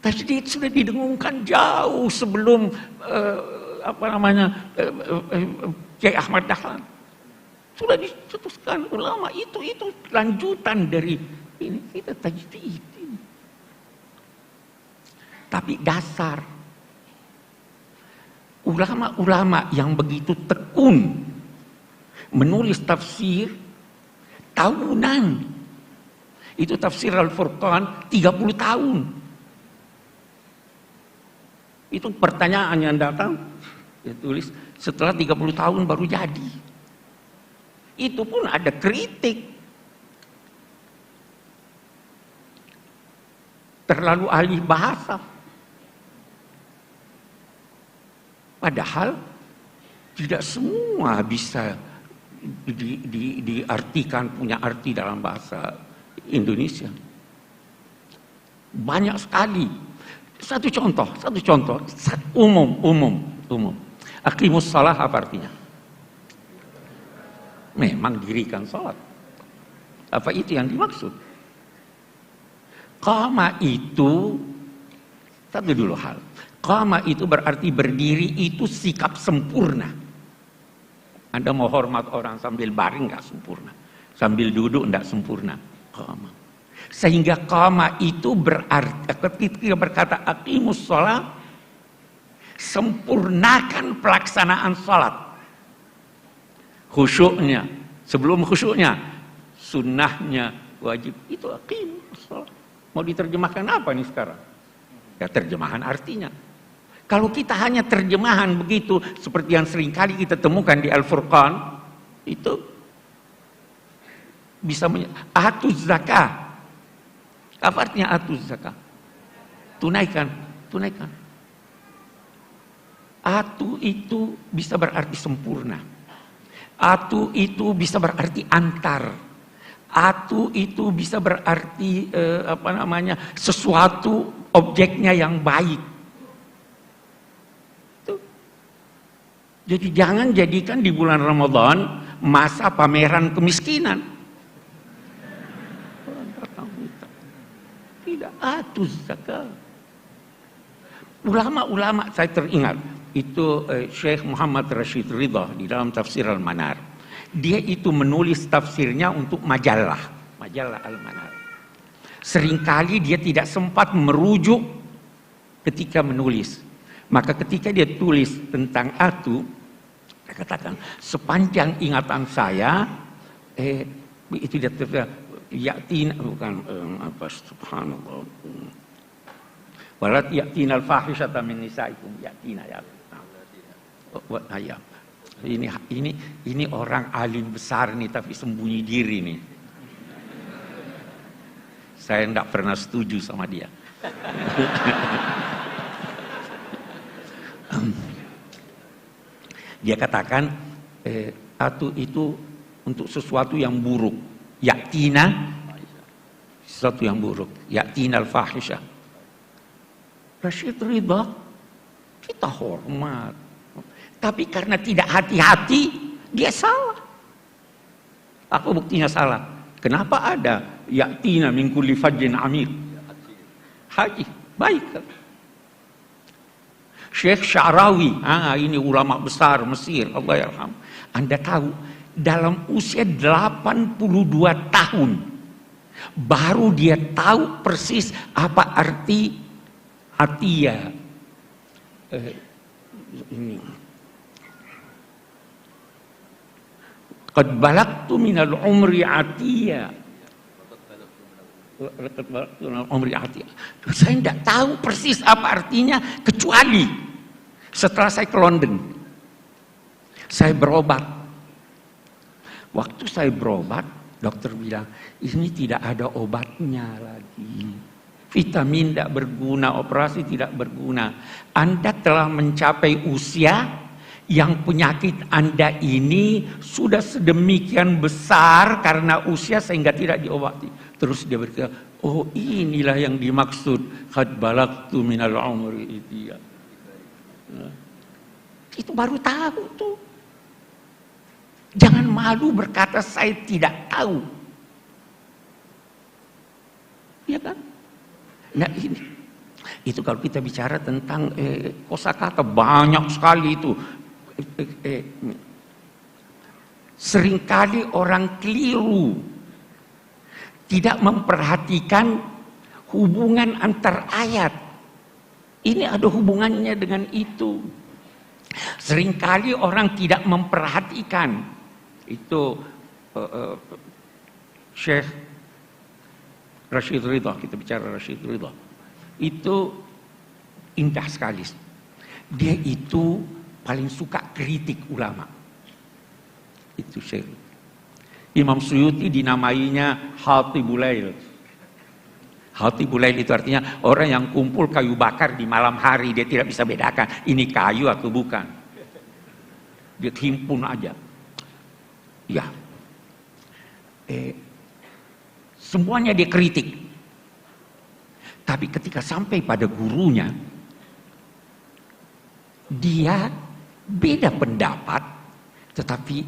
Speaker 3: Tajdid sudah didengungkan jauh sebelum Kiai Ahmad Dahlan. Sudah dicetuskan ulama itu lanjutan dari ini, kita tajdid. Tapi dasar ulama-ulama yang begitu tekun menulis tafsir tahunan. Itu tafsir Al-Furqan 30 tahun. Itu pertanyaan yang datang, dia tulis setelah 30 tahun baru jadi. Itu pun ada kritik. Terlalu ahli bahasa. Padahal tidak semua bisa diartikan, punya arti dalam bahasa Indonesia. Banyak sekali. Satu contoh, umum. Aqimus shalah apa artinya? Memang dirikan salat. Apa itu yang dimaksud? Qama itu, satu dulu hal. Qama itu berarti berdiri, itu sikap sempurna. Anda mau hormat orang sambil baring nggak sempurna, sambil duduk nggak sempurna. Qama. Sehingga qama itu berarti ketika berkata aqimus shalah, sempurnakan pelaksanaan salat. Khusyuknya, sebelum khusyuknya, sunnahnya wajib, itu aqimus shalah. Mau diterjemahkan apa nih sekarang? Ya terjemahan artinya. Kalau kita hanya terjemahan begitu, seperti yang seringkali kita temukan di Al-Furqan, itu bisa atuz zakah. Apa artinya atuz zakah? Tunaikan. Atu itu bisa berarti sempurna. Atu itu bisa berarti antar. Atu itu bisa berarti sesuatu objeknya yang baik. Jadi jangan jadikan di bulan Ramadan masa pameran kemiskinan. Tidak, atuz zakat. Ulama-ulama saya teringat itu Syekh Muhammad Rashid Ridha di dalam tafsir Al-Manar. Dia itu menulis tafsirnya untuk majalah Al-Manar. Seringkali dia tidak sempat merujuk ketika menulis. Maka ketika dia tulis tentang atu, dia katakan sepanjang ingatan saya itu dia yatina bukan subhanallah. Walat yatina al-fahishata min nisaikum yatina ya. Ini orang alim besar nih tapi sembunyi diri nih. Saya enggak pernah setuju sama dia. Dia katakan atu itu untuk sesuatu yang buruk. Yatina sesuatu yang buruk. Yatina al-fahisha. Rashid Ridha kita hormat. Tapi karena tidak hati-hati dia salah. Apa buktinya salah? Kenapa ada yatina min kulli fajjin amir? Haji, baik. Syekh Sya'rawi, ini ulama besar Mesir, Allah yarham. Anda tahu, dalam usia 82 tahun, baru dia tahu persis apa arti atiyah. Ini. Qad balagtu minal umri atiyah. Saya tidak tahu persis apa artinya kecuali setelah saya ke London. Saya berobat. Waktu saya berobat, dokter bilang, ini tidak ada obatnya lagi. Vitamin tidak berguna, operasi tidak berguna. Anda telah mencapai usia yang penyakit Anda ini sudah sedemikian besar karena usia sehingga tidak diobati. Terus dia berkata, oh inilah yang dimaksud qad balagtu minal umri itiyah. Itu baru tahu tuh. Jangan malu berkata saya tidak tahu. Ya kan? Nah ini, itu kalau kita bicara tentang kosakata banyak sekali itu. Seringkali orang keliru, tidak memperhatikan hubungan antar ayat. Ini ada hubungannya dengan itu. Seringkali orang tidak memperhatikan itu. Syekh Rashid Ridha, kita bicara Rashid Ridha, itu indah sekali. Dia itu paling suka kritik ulama. Itu Syekh. Imam Suyuti dinamainya Hatibul Lail. Hatibul Lail itu artinya orang yang kumpul kayu bakar di malam hari, dia tidak bisa bedakan ini kayu atau bukan. Dia himpun aja. Ya. Semuanya dia kritik. Tapi ketika sampai pada gurunya, dia beda pendapat, tetapi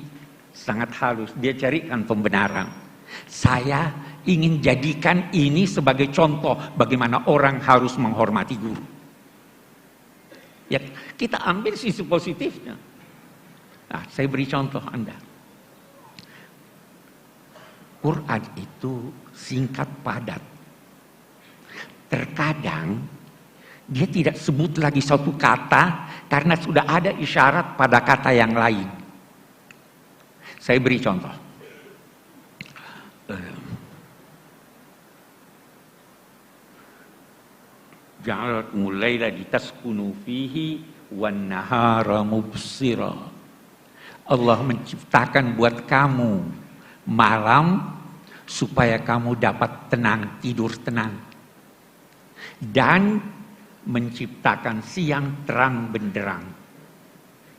Speaker 3: sangat halus. Dia carikan pembenaran. Saya ingin jadikan ini sebagai contoh bagaimana orang harus menghormati guru. Ya, kita ambil sisi positifnya. Nah, saya beri contoh Anda. Quran itu singkat padat. Terkadang dia tidak sebut lagi satu kata karena sudah ada isyarat pada kata yang lain. Saya beri contoh. Ja'alakumul laila litaskunu fihi wan nahara mubsira. Allah menciptakan buat kamu malam supaya kamu dapat tenang, tidur tenang. Dan menciptakan siang terang benderang.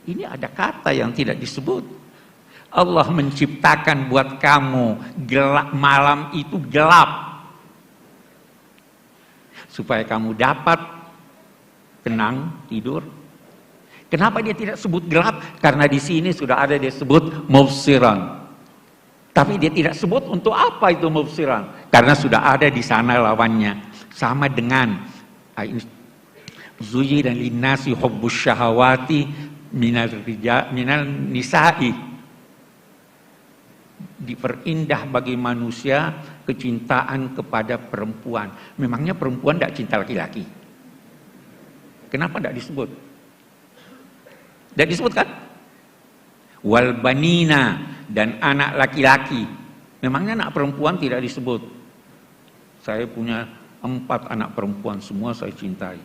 Speaker 3: Ini ada kata yang tidak disebut. Allah menciptakan buat kamu gelap, malam itu gelap. Supaya kamu dapat tenang, tidur. Kenapa dia tidak sebut gelap? Karena di sini sudah ada dia sebut mubsiran. Tapi dia tidak sebut untuk apa itu mubsiran. Karena sudah ada di sana lawannya. Sama dengan Zuyi dan linnasi hubbus syahawati minal nisa'i. Diperindah bagi manusia kecintaan kepada perempuan. Memangnya perempuan tidak cinta laki-laki? Kenapa tidak disebut? Tidak disebutkan? Wal banina, dan anak laki-laki. Memangnya anak perempuan tidak disebut? Saya punya 4 anak perempuan, semua saya cintai.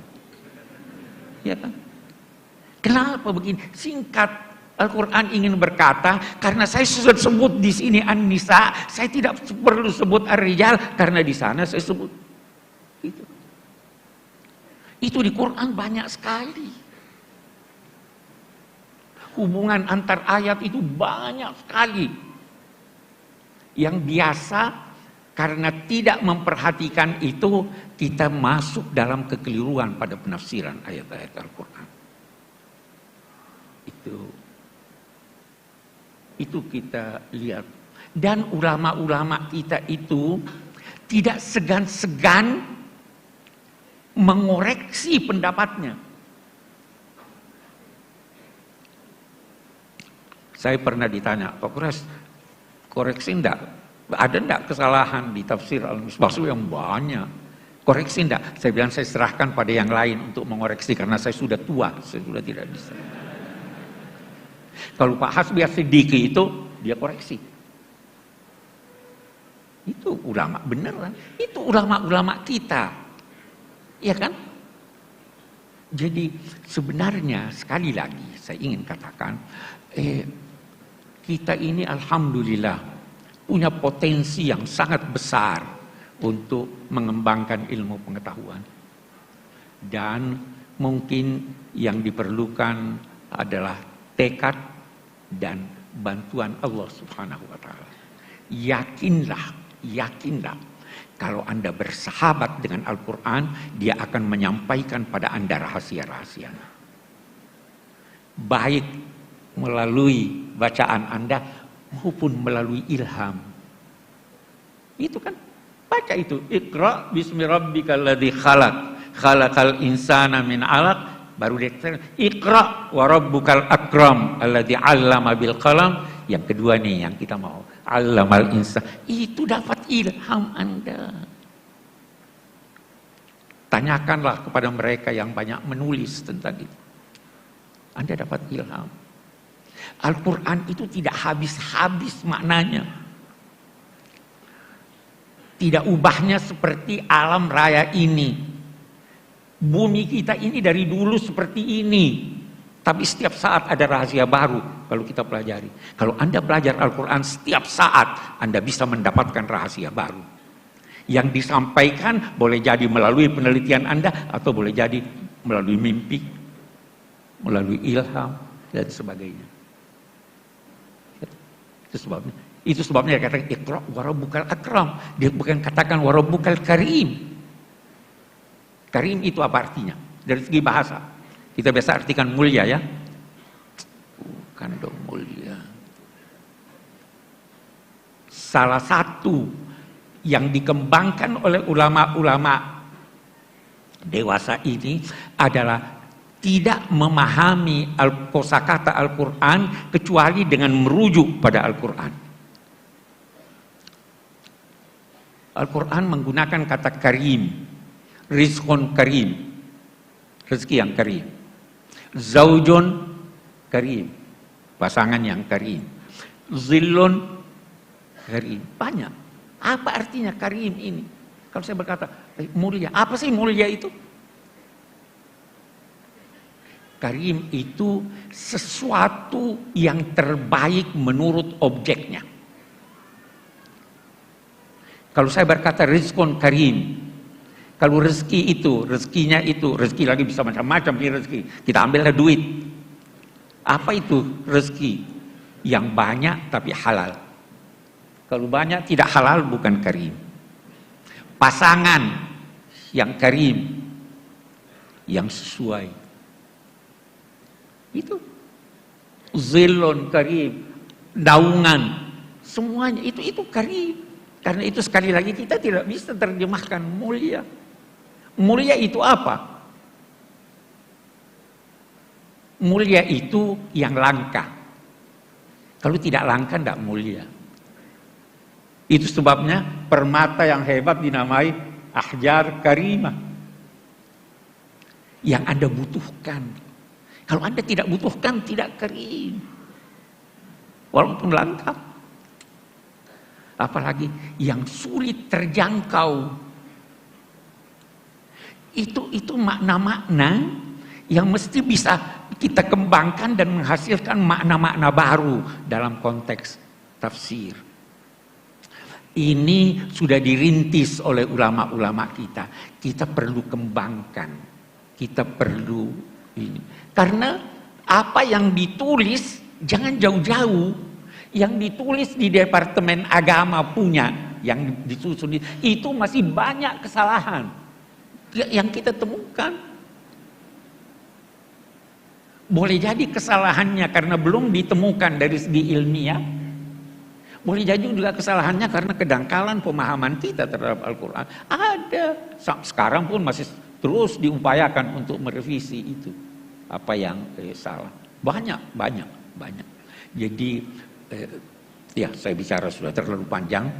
Speaker 3: Ya kan? Kenapa begini? Singkat, Al-Quran ingin berkata, karena saya sudah sebut di sini An-Nisa, saya tidak perlu sebut Ar-Rijal, karena di sana saya sebut. Itu di Quran banyak sekali. Hubungan antar ayat itu banyak sekali. Yang biasa karena tidak memperhatikan itu, kita masuk dalam kekeliruan pada penafsiran ayat-ayat Al-Quran. Itu kita lihat. Dan ulama-ulama kita itu tidak segan-segan mengoreksi pendapatnya. Saya pernah ditanya, Pak Kures, koreksi enggak? Ada enggak kesalahan di tafsir Al-Misbah yang banyak? Koreksi enggak? Saya bilang saya serahkan pada yang lain untuk mengoreksi karena saya sudah tua, saya sudah tidak bisa. Kalau Pak Hasbi As-Siddiqi itu dia koreksi. Itu ulama beneran. Itu ulama-ulama kita. Iya kan? Jadi sebenarnya sekali lagi saya ingin katakan, kita ini alhamdulillah punya potensi yang sangat besar untuk mengembangkan ilmu pengetahuan. Dan mungkin yang diperlukan adalah tekad dan bantuan Allah Subhanahu wa taala. Yakinlah kalau Anda bersahabat dengan Al-Qur'an, dia akan menyampaikan pada Anda rahasia-rahasianya. Baik melalui bacaan Anda maupun melalui ilham. Itu kan Baca itu, Iqra bismi rabbikal ladzi khalaq, khalaqal insana min 'alaq. Baru dia Iqra wa rabbukal akram alladzi 'allama bil qalam. Yang kedua nih yang kita mau, 'allamal insan. Itu dapat ilham Anda. Tanyakanlah kepada mereka yang banyak menulis tentang itu. Anda dapat ilham. Al-Quran itu tidak habis-habis maknanya. Tidak ubahnya seperti alam raya ini. Bumi kita ini dari dulu seperti ini. Tapi setiap saat ada rahasia baru kalau kita pelajari. Kalau Anda belajar Al-Quran setiap saat Anda bisa mendapatkan rahasia baru. Yang disampaikan boleh jadi melalui penelitian Anda atau boleh jadi melalui mimpi, melalui ilham dan sebagainya. Itu sebabnya dia katakan Iqra wa rabbukal akram. Dia bukan katakan wa rabbukal karim. Karim itu apa artinya? Dari segi bahasa. Kita biasa artikan mulia ya. Bukan dong mulia. Salah satu yang dikembangkan oleh ulama-ulama dewasa ini adalah tidak memahami kosakata Al-Quran kecuali dengan merujuk pada Al-Quran. Al-Quran menggunakan kata karim. Rizqun karim, rezeki yang karim. Zaujun karim, pasangan yang karim. Zillun karim, banyak. Apa artinya karim ini? Kalau saya berkata mulia, apa sih mulia itu? Karim itu sesuatu yang terbaik menurut objeknya. Kalau saya berkata rizqun karim, kalau rezeki itu, rezekinya itu, rezeki lagi bisa macam-macam di rezeki. Kita ambillah duit. Apa itu rezeki? Yang banyak tapi halal. Kalau banyak tidak halal bukan karim. Pasangan yang karim, yang sesuai. Itu. Zilun karim, daungan, semuanya itu karim. Karena itu sekali lagi kita tidak bisa terjemahkan mulia. Mulia itu apa? Mulia itu yang langka. Kalau tidak langka tidak mulia. Itu sebabnya permata yang hebat dinamai ahjar karimah. Yang Anda butuhkan. Kalau Anda tidak butuhkan tidak karim. Walaupun langka. Apalagi yang sulit terjangkau. Itu makna-makna yang mesti bisa kita kembangkan dan menghasilkan makna-makna baru dalam konteks tafsir. Ini sudah dirintis oleh ulama-ulama kita. Kita perlu kembangkan. Kita perlu ini. Karena apa yang ditulis jangan jauh-jauh. Yang ditulis di Departemen Agama punya, yang disusun itu masih banyak kesalahan yang kita temukan. Boleh jadi kesalahannya karena belum ditemukan dari segi ilmiah. Boleh jadi juga kesalahannya karena kedangkalan pemahaman kita terhadap Al-Quran. Ada. Sekarang pun masih terus diupayakan untuk merevisi itu. Apa yang salah. Banyak. Jadi, ya saya bicara sudah terlalu panjang.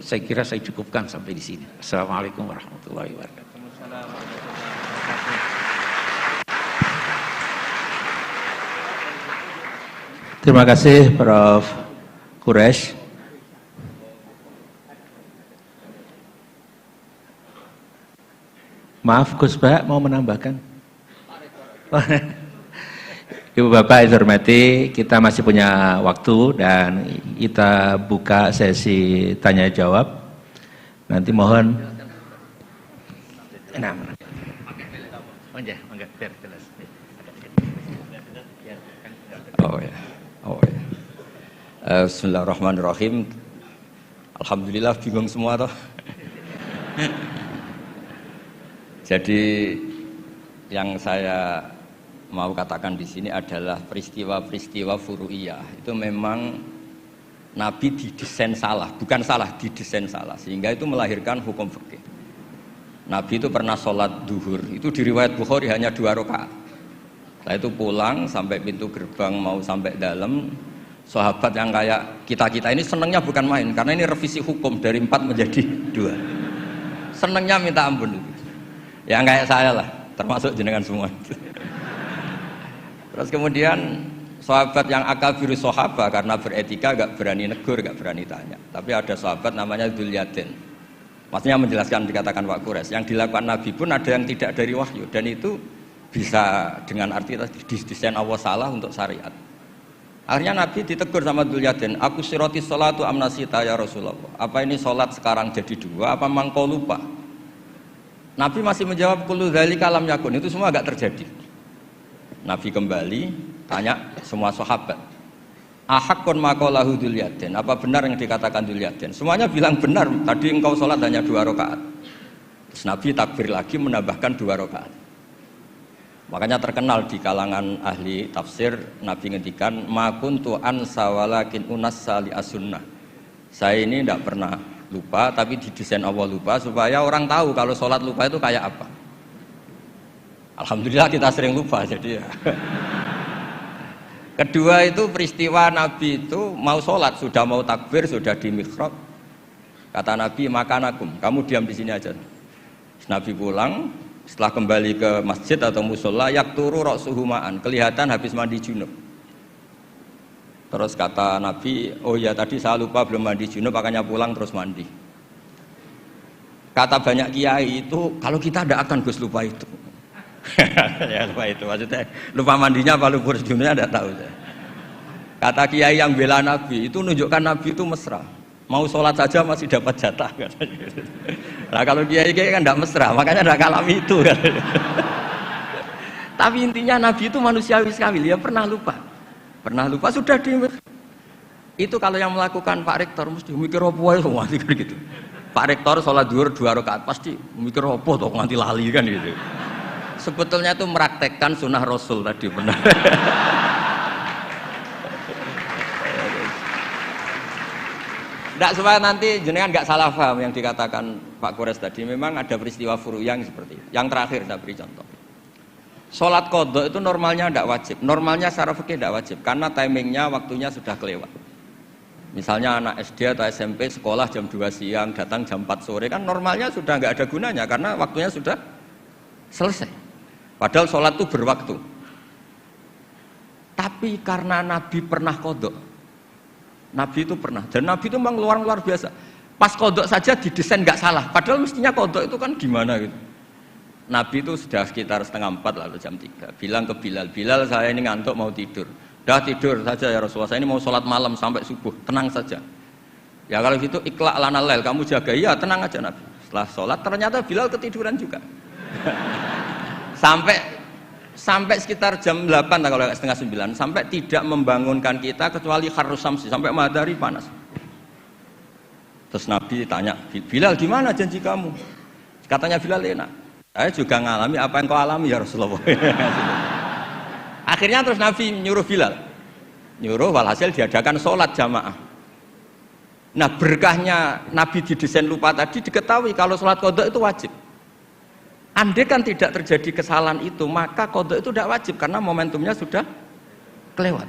Speaker 3: Saya kira saya cukupkan sampai di sini. Assalamualaikum warahmatullahi wabarakatuh.
Speaker 2: Terima kasih Prof. Quraisy. Maaf Gus Pak, mau menambahkan? Ibu Bapak yang saya hormati, kita masih punya waktu dan kita buka sesi tanya jawab. Nanti mohon.
Speaker 1: Oh ya. Bismillahirrahmanirrahim. Alhamdulillah bingung semua toh. Jadi yang saya mau katakan di sini adalah peristiwa-peristiwa furu'iyah. Itu memang Nabi didesain salah, bukan salah, didesain salah, sehingga itu melahirkan hukum fikih. Nabi itu pernah sholat duhur, itu di riwayat Bukhari hanya 2 rakaat. Setelah itu pulang sampai pintu gerbang mau sampai dalam, sahabat yang kayak kita ini senengnya bukan main, karena ini revisi hukum dari 4 menjadi 2. Senengnya minta ampun itu. Yang kayak saya lah, termasuk jenengan semua. Terus kemudian sahabat yang akabiru sahabat karena beretika gak berani negur, gak berani tanya. Tapi ada sahabat namanya Dzulyaden. Maksudnya menjelaskan dikatakan Pak Quraisy, yang dilakukan Nabi pun ada yang tidak dari wahyu, dan itu bisa dengan arti tadi desain Allah salah untuk syariat. Akhirnya Nabi ditegur sama Dzulyaden, aku siroti sholatu amnasita ya Rasulullah. Apa ini sholat sekarang jadi 2, apa memang kau lupa? Nabi masih menjawab kullu dzalika lam yakun, itu semua agak terjadi. Nabi kembali tanya semua sahabat, ahakun maqalahu Dzulyaden, apa benar yang dikatakan Dzulyaden? Semuanya bilang benar, tadi engkau sholat hanya 2 rakaat. Terus Nabi takbir lagi menambahkan 2 rakaat. Makanya terkenal di kalangan ahli tafsir, Nabi ngendikan ma kuntu ansa walakin unassa li as-sunnah. Saya ini tidak pernah lupa, tapi didesain Allah lupa supaya orang tahu kalau sholat lupa itu kayak apa. Alhamdulillah kita sering lupa, jadi ya. Kedua itu peristiwa Nabi itu mau sholat, sudah mau takbir, sudah di mihrab. Kata Nabi, makanakum, kamu diam di sini aja. Nabi pulang, setelah kembali ke masjid atau musola, yakturu ra'suhu ma'an, kelihatan habis mandi junub. Terus kata Nabi, oh ya tadi saya lupa belum mandi junub, makanya pulang terus mandi. Kata banyak kiai itu, kalau kita tidak akan Gus lupa itu. Ya lupa itu, maksudnya lupa mandinya apa lupa junubnya tidak tahu. Kata kiai yang bela Nabi itu menunjukkan Nabi itu mesra, mau sholat saja masih dapat jatah. Nah kalau kiai kan tidak mesra, makanya tidak kalami itu. Tapi intinya Nabi itu manusiawi sekali, dia pernah lupa sudah di. Itu kalau yang melakukan Pak Rektor mesti mikir apa ya semua gitu. Pak Rektor sholat duhur 2 rakaat pasti mikir apa toh nanti lali kan gitu. Sebetulnya itu meraktekkan sunnah Rasul tadi benar. Tidak supaya nanti jenengan nggak salah paham yang dikatakan Pak Quraisy tadi. Memang ada peristiwa furu yang seperti itu. Yang terakhir saya beri contoh. Sholat qadha itu normalnya tidak wajib. Normalnya secara fikih tidak wajib karena timingnya waktunya sudah kelewat. Misalnya anak SD atau SMP sekolah jam 2 siang datang jam 4 sore kan normalnya sudah nggak ada gunanya karena waktunya sudah selesai. Padahal sholat itu berwaktu. Tapi karena Nabi pernah kodok, Nabi itu pernah, dan Nabi itu memang luar biasa. Pas kodok saja didesain nggak salah. Padahal mestinya kodok itu kan gimana gitu. Nabi itu sudah sekitar 3:30 lalu jam 3. Bilang ke Bilal, Bilal saya ini ngantuk mau tidur. Dah tidur saja ya Rasulullah. Saya ini mau sholat malam sampai subuh. Tenang saja. Ya kalau gitu ikhla' lana lail, kamu jaga. Iya tenang aja Nabi. Setelah sholat ternyata Bilal ketiduran juga. sampai sekitar jam 8 kalau 8:30 sampai tidak membangunkan kita kecuali harus samsi sampai matahari panas. Terus Nabi tanya, Bilal gimana janji kamu? Katanya Bilal enak. Saya juga ngalami apa yang kau alami ya Rasulullah. Akhirnya terus Nabi nyuruh Bilal, nyuruh walhasil diadakan sholat jamaah. Nah berkahnya Nabi didesain lupa tadi diketahui kalau sholat qadha itu wajib. Andai kan tidak terjadi kesalahan itu, maka qadha itu tidak wajib karena momentumnya sudah kelewat.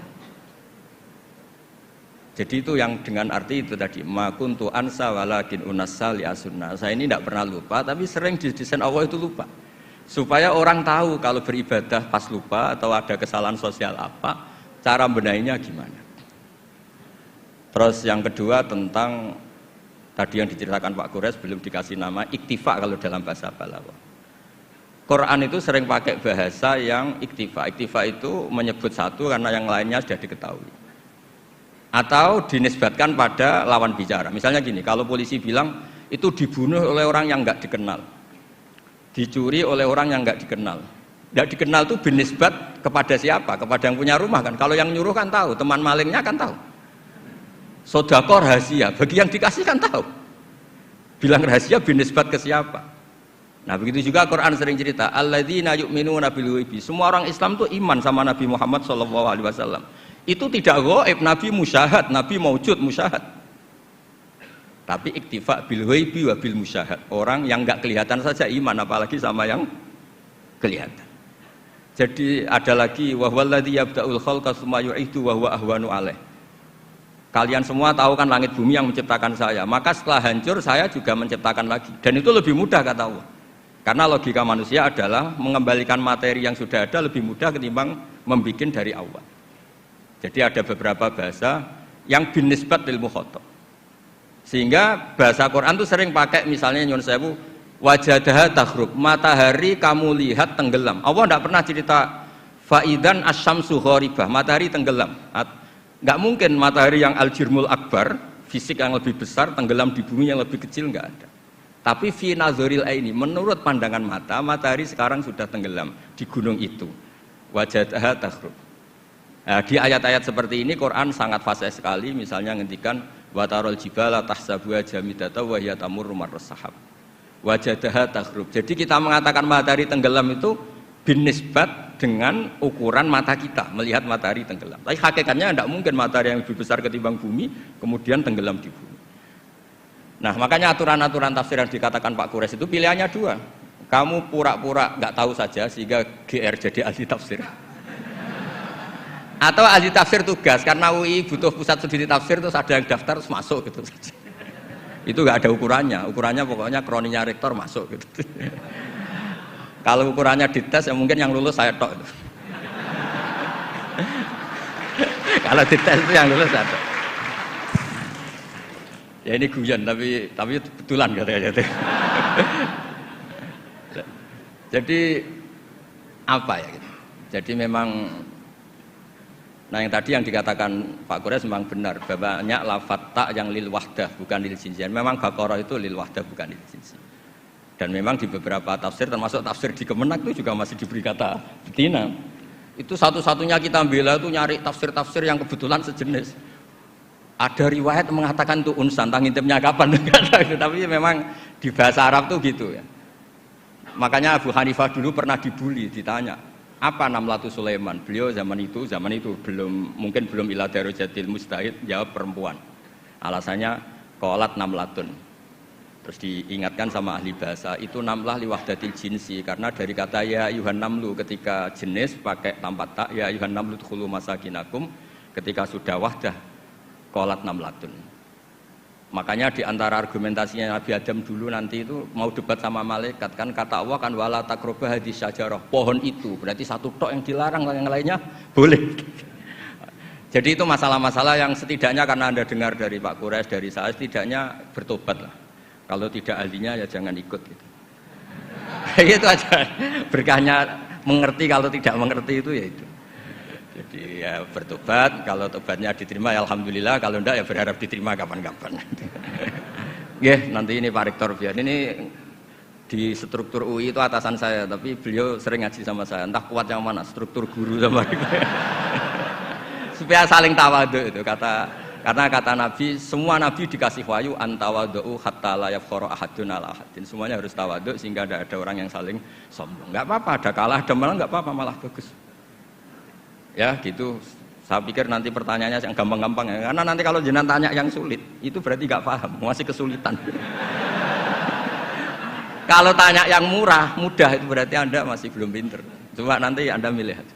Speaker 1: Jadi itu yang dengan arti itu tadi, ma kuntu ansa walakin unassa li as-sunnah. Saya ini tidak pernah lupa, tapi sering didesain Allah itu lupa. Supaya orang tahu kalau beribadah pas lupa atau ada kesalahan sosial apa, cara benahinya gimana. Terus yang kedua tentang tadi yang diceritakan Pak Quraisy belum dikasih nama iktifa kalau dalam bahasa Balaghah. Quran itu sering pakai bahasa yang iktifa. Iktifa itu menyebut satu karena yang lainnya sudah diketahui. Atau dinisbatkan pada lawan bicara. Misalnya gini, kalau polisi bilang itu dibunuh oleh orang yang nggak dikenal, dicuri oleh orang yang nggak dikenal. Nggak dikenal itu binisbat kepada siapa? Kepada yang punya rumah kan. Kalau yang nyuruh kan tahu, teman malingnya kan tahu. Sodako rahasia, bagi yang dikasih kan tahu. Bilang rahasia binisbat ke siapa? Nah begitu juga Quran sering cerita alladzina yu'minuna bil ghaibi. Semua orang Islam itu iman sama Nabi Muhammad SAW. Itu tidak gaib, Nabi musyahad, Nabi maujud musyahad. Tapi iktifa bil ghaibi wa bil musyahad. Orang yang enggak kelihatan saja iman, apalagi sama yang kelihatan. Jadi ada lagi wa huwallazi yabda'ul khalqa tsumma yu'idu wa huwa ahwanu alaih. Kalian semua tahu kan langit bumi yang menciptakan saya, maka setelah hancur saya juga menciptakan lagi. Dan itu lebih mudah kata Allah. Karena logika manusia adalah mengembalikan materi yang sudah ada lebih mudah ketimbang membikin dari awal. Jadi ada beberapa bahasa yang binisbat lil mukhatab. Sehingga bahasa Quran itu sering pakai misalnya nyun sewu wajadaha taghrub, matahari kamu lihat tenggelam. Allah tidak pernah cerita faidan asyamsu gharibah, matahari tenggelam. Enggak mungkin matahari yang al-jirmul akbar, fisik yang lebih besar tenggelam di bumi yang lebih kecil, enggak ada. Tapi fi nazaril aini, menurut pandangan mata, matahari sekarang sudah tenggelam di gunung itu. Wajadaha taghrub. Nah, di ayat-ayat seperti ini Quran sangat fasih sekali, misalnya ngendikan wa tarol jibala tahsabuha jamidata wa hiya tamurru marras sahab. Wajadaha taghrub. Jadi kita mengatakan matahari tenggelam itu binisbat dengan ukuran mata kita melihat matahari tenggelam. Tapi hakikatnya tidak mungkin matahari yang lebih besar ketimbang bumi kemudian tenggelam di bumi. Nah, makanya aturan-aturan tafsir yang dikatakan Pak Quraisy itu pilihannya dua. Kamu pura-pura nggak tahu saja sehingga GR jadi ahli tafsir. Atau ahli tafsir tugas, karena UI butuh pusat studi tafsir terus ada yang daftar terus masuk gitu saja. Itu nggak ada ukurannya pokoknya kroninya rektor masuk gitu. Kalau ukurannya dites ya mungkin yang lulus saya tok. Kalau dites itu yang lulus saya tok. Ya ini guyon tapi betulan katanya. Jadi apa ya gitu. Jadi memang nah yang tadi yang dikatakan Pak Quraisy memang benar, banyak lafadz tak yang lil wahdah bukan lil jinsi. Memang Baqarah itu lil wahdah bukan lil jinsi. Dan memang di beberapa tafsir termasuk tafsir di Kemenak itu juga masih diberi kata betina. Itu satu-satunya kita bela itu nyari tafsir-tafsir yang kebetulan sejenis. Ada riwayat mengatakan itu unsan, tangintimnya kapan? Tapi memang di bahasa Arab tuh gitu ya. Makanya Abu Hanifah dulu pernah dibully, ditanya apa Namlatu Sulaiman? Beliau zaman itu mungkin belum ila darajatil mustahid, jawab perempuan. Alasannya qalat namlatun. Terus diingatkan sama ahli bahasa, itu namlah li wahdatil jinsi, karena dari kata ya ayuhan namlu ketika jenis pakai tanpa tak, ya ayuhan namlu dkhulu masakinakum, ketika sudah wahdah qalat namlatun. Makanya di antara argumentasinya Nabi Adam dulu nanti itu mau debat sama malaikat kan kata Allah kan wala taqrabah hadis syajarah, pohon itu berarti satu tok yang dilarang, yang lainnya boleh. Jadi itu masalah-masalah yang setidaknya karena Anda dengar dari Pak Quraisy, dari saya setidaknya bertobat lah. Kalau tidak ahlinya ya jangan ikut gitu. Itu aja berkahnya mengerti, kalau tidak mengerti itu ya itu. Jadi ya bertobat, kalau tobatnya diterima ya alhamdulillah, kalau enggak ya berharap diterima kapan-kapan. Nanti ini Pak Rektor Bian ini di struktur UI itu atasan saya, tapi beliau sering ngaji sama saya, entah kuat yang mana, struktur guru sama supaya saling tawadhu itu karena kata Nabi, semua Nabi dikasih wahyu antawadhu hatta la yafkhara ahadun ala ahadin. Semuanya harus tawadhu sehingga tidak ada orang yang saling sombong. Enggak apa-apa, ada kalah, ada menang enggak apa-apa, malah bagus. Ya gitu, saya pikir nanti pertanyaannya yang gampang-gampang ya, karena nanti kalau jenengan tanya yang sulit itu berarti nggak paham, masih kesulitan. Kalau tanya yang mudah itu berarti Anda masih belum pinter. Coba nanti Anda milih aja.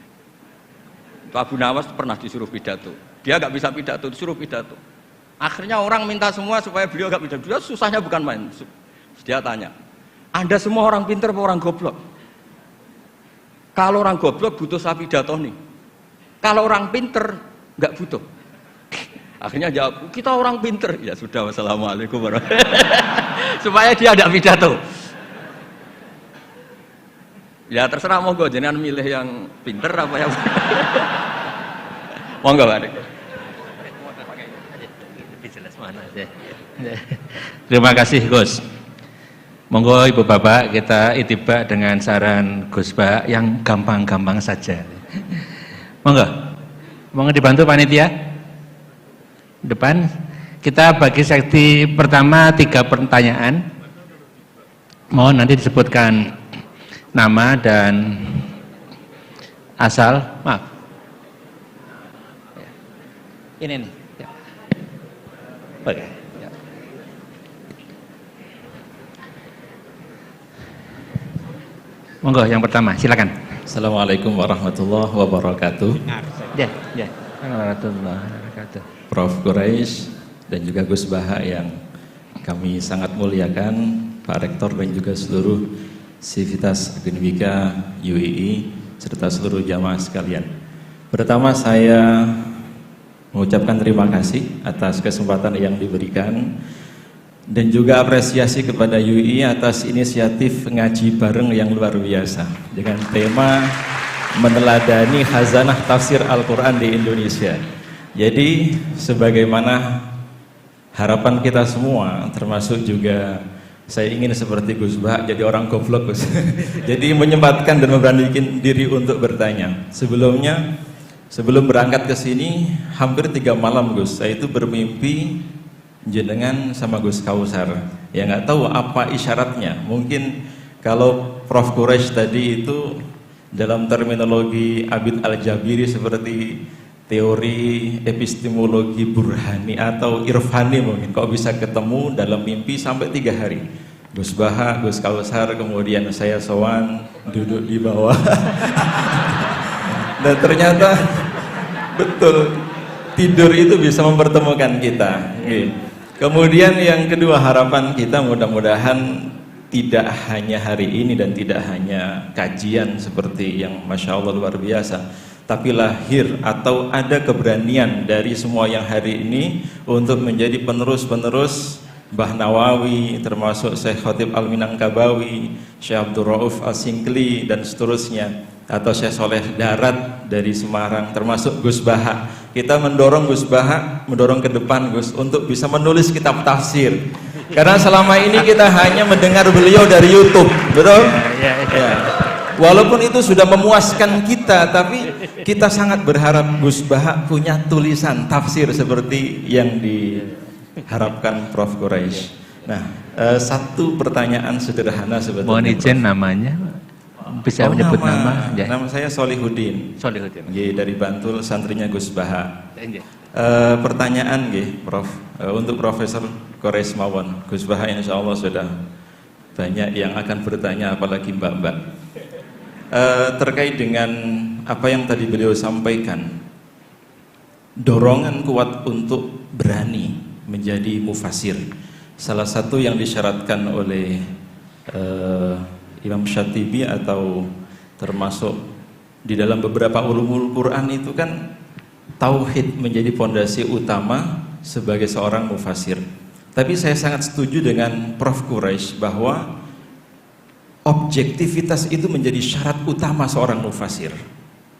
Speaker 1: Abu Nawas pernah disuruh pidato, dia nggak bisa pidato, disuruh pidato. Akhirnya orang minta semua supaya beliau nggak pidato. Dia susahnya bukan main. Dia tanya, Anda semua orang pinter apa orang goblok? Kalau orang goblok butuh saya pidato nih. Kalau orang pinter nggak butuh. Akhirnya jawab, kita orang pinter. Ya sudah, wassalamualaikum warahmatullahi wabarakatuh. Supaya dia tidak pidato. Ya terserah monggo, jenengan milih yang pinter apa yang monggo Pak.
Speaker 2: Terima kasih Gus. Monggo Ibu Bapak kita itibak dengan saran Gus Pak yang gampang-gampang saja. Monggo dibantu panitia. Depan kita bagi sesi pertama 3 pertanyaan. Mohon nanti disebutkan nama dan asal. Maaf. Ini nih. Ya. Oke. Ya. Monggo yang pertama, silakan.
Speaker 4: Assalamualaikum warahmatullahi wabarakatuh.
Speaker 2: Ya, ya. Warahmatullahi wabarakatuh.
Speaker 4: Prof. Quraisy dan juga Gus Baha yang kami sangat muliakan, Pak Rektor dan juga seluruh Sivitas Akademika UII serta seluruh jamaah sekalian. Pertama saya mengucapkan terima kasih atas kesempatan yang diberikan dan juga apresiasi kepada UII atas inisiatif ngaji bareng yang luar biasa dengan tema meneladani khazanah tafsir Al-Quran di Indonesia. Jadi sebagaimana harapan kita semua, termasuk juga saya ingin seperti Gus Bah jadi orang goblok Gus. Jadi menyempatkan dan memberanikan diri untuk bertanya. Sebelum berangkat ke sini hampir 3 malam Gus, saya itu bermimpi jenengan sama Gus Kausar. Ya nggak tahu apa isyaratnya. Mungkin kalau Prof. Quraisy tadi itu dalam terminologi Abid Al-Jabiri seperti teori epistemologi burhani atau irfani mungkin, kok bisa ketemu dalam mimpi sampai 3 hari. Gus Baha, Gus Kausar, kemudian saya sowan duduk di bawah. Dan ternyata betul tidur itu bisa mempertemukan kita. Kemudian yang kedua, harapan kita mudah-mudahan tidak hanya hari ini dan tidak hanya kajian seperti yang Masya Allah luar biasa, tapi lahir atau ada keberanian dari semua yang hari ini untuk menjadi penerus-penerus Mbah Nawawi, termasuk Syekh Khatib Al-Minangkabawi, Syekh Abdul Rauf Al-Singkli dan seterusnya, atau Syekh Soleh Darat dari Semarang, termasuk Gus Baha. Kita mendorong Gus Baha, mendorong ke depan Gus untuk bisa menulis kitab tafsir. Karena selama ini kita hanya mendengar beliau dari YouTube, betul? Ya. Walaupun itu sudah memuaskan kita, tapi kita sangat berharap Gus Baha punya tulisan tafsir seperti yang diharapkan Prof. Quraisy. Nah, satu pertanyaan sederhana sebetulnya.
Speaker 2: Mohon izin namanya, bisa menyebut nama? Ya.
Speaker 4: Nama saya Solihuddin.
Speaker 2: Solihuddin.
Speaker 4: Dari Bantul, santrinya Gus Baha. Pertanyaan Prof, untuk Profesor Quraisy mawon. Gus Baha insya Allah sudah banyak yang akan bertanya, apalagi mbak-mbak. Terkait dengan apa yang tadi beliau sampaikan, dorongan kuat untuk berani menjadi mufasir. Salah satu yang disyaratkan oleh Imam Syatibi atau termasuk di dalam beberapa ulumul Quran itu kan tauhid menjadi fondasi utama sebagai seorang mufasir. Tapi saya sangat setuju dengan Prof. Quraisy bahwa objektivitas itu menjadi syarat utama seorang mufasir.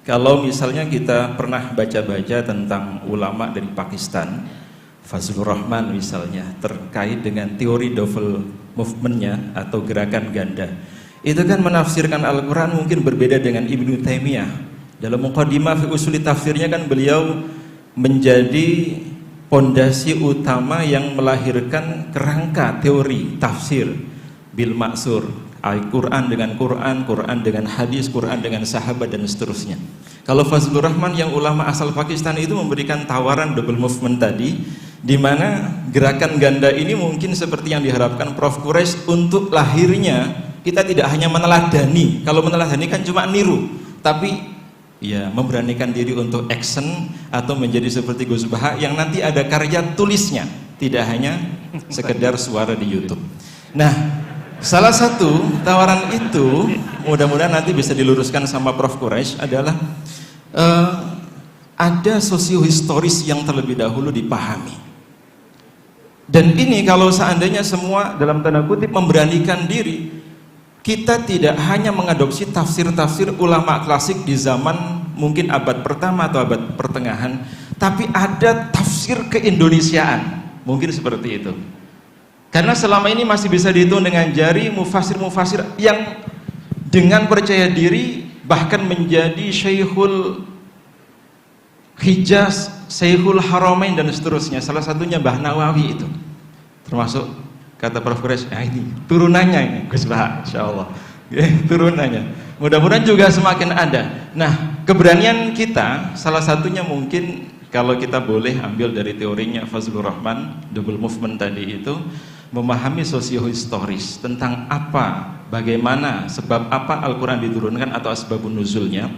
Speaker 4: Kalau misalnya kita pernah baca-baca tentang ulama dari Pakistan, Fazlur Rahman misalnya, terkait dengan teori double movement-nya atau gerakan ganda, itu kan menafsirkan Al-Quran mungkin berbeda dengan Ibnu Taimiyah. Dalam Muqaddimah fi Usuli Tafsirnya kan beliau menjadi pondasi utama yang melahirkan kerangka teori tafsir bil maksur, Al-Quran dengan Quran, Quran dengan hadis, Quran dengan sahabat dan seterusnya. Kalau Fazlur Rahman yang ulama asal Pakistan itu memberikan tawaran double movement tadi, di mana gerakan ganda ini mungkin seperti yang diharapkan Prof. Quraisy untuk lahirnya kita tidak hanya meneladani. Kalau meneladani kan cuma niru, tapi ya memberanikan diri untuk action atau menjadi seperti Gus Baha yang nanti ada karya tulisnya, tidak hanya sekedar suara di YouTube. Nah, salah satu tawaran itu mudah-mudahan nanti bisa diluruskan sama Prof. Quraisy adalah ada sosiohistoris yang terlebih dahulu dipahami. Dan ini kalau seandainya semua dalam tanda kutip memberanikan diri, kita tidak hanya mengadopsi tafsir-tafsir ulama klasik di zaman mungkin abad pertama atau abad pertengahan, tapi ada tafsir keindonesiaan, mungkin seperti itu. Karena selama ini masih bisa dihitung dengan jari mufasir-mufasir yang dengan percaya diri bahkan menjadi Syekhul Hijaz, Syekhul Haramain dan seterusnya. Salah satunya Mbah Nawawi itu, termasuk kata Prof. Quraisy, ini turunannya ini Gus Baha, insyaallah. Turunannya. Mudah-mudahan juga semakin ada. Nah, keberanian kita salah satunya mungkin Kalau kita boleh ambil dari teorinya Fazlur Rahman, double movement tadi itu, memahami sosiohistoris tentang apa, bagaimana, sebab apa Al-Quran diturunkan atau asbabun nuzulnya.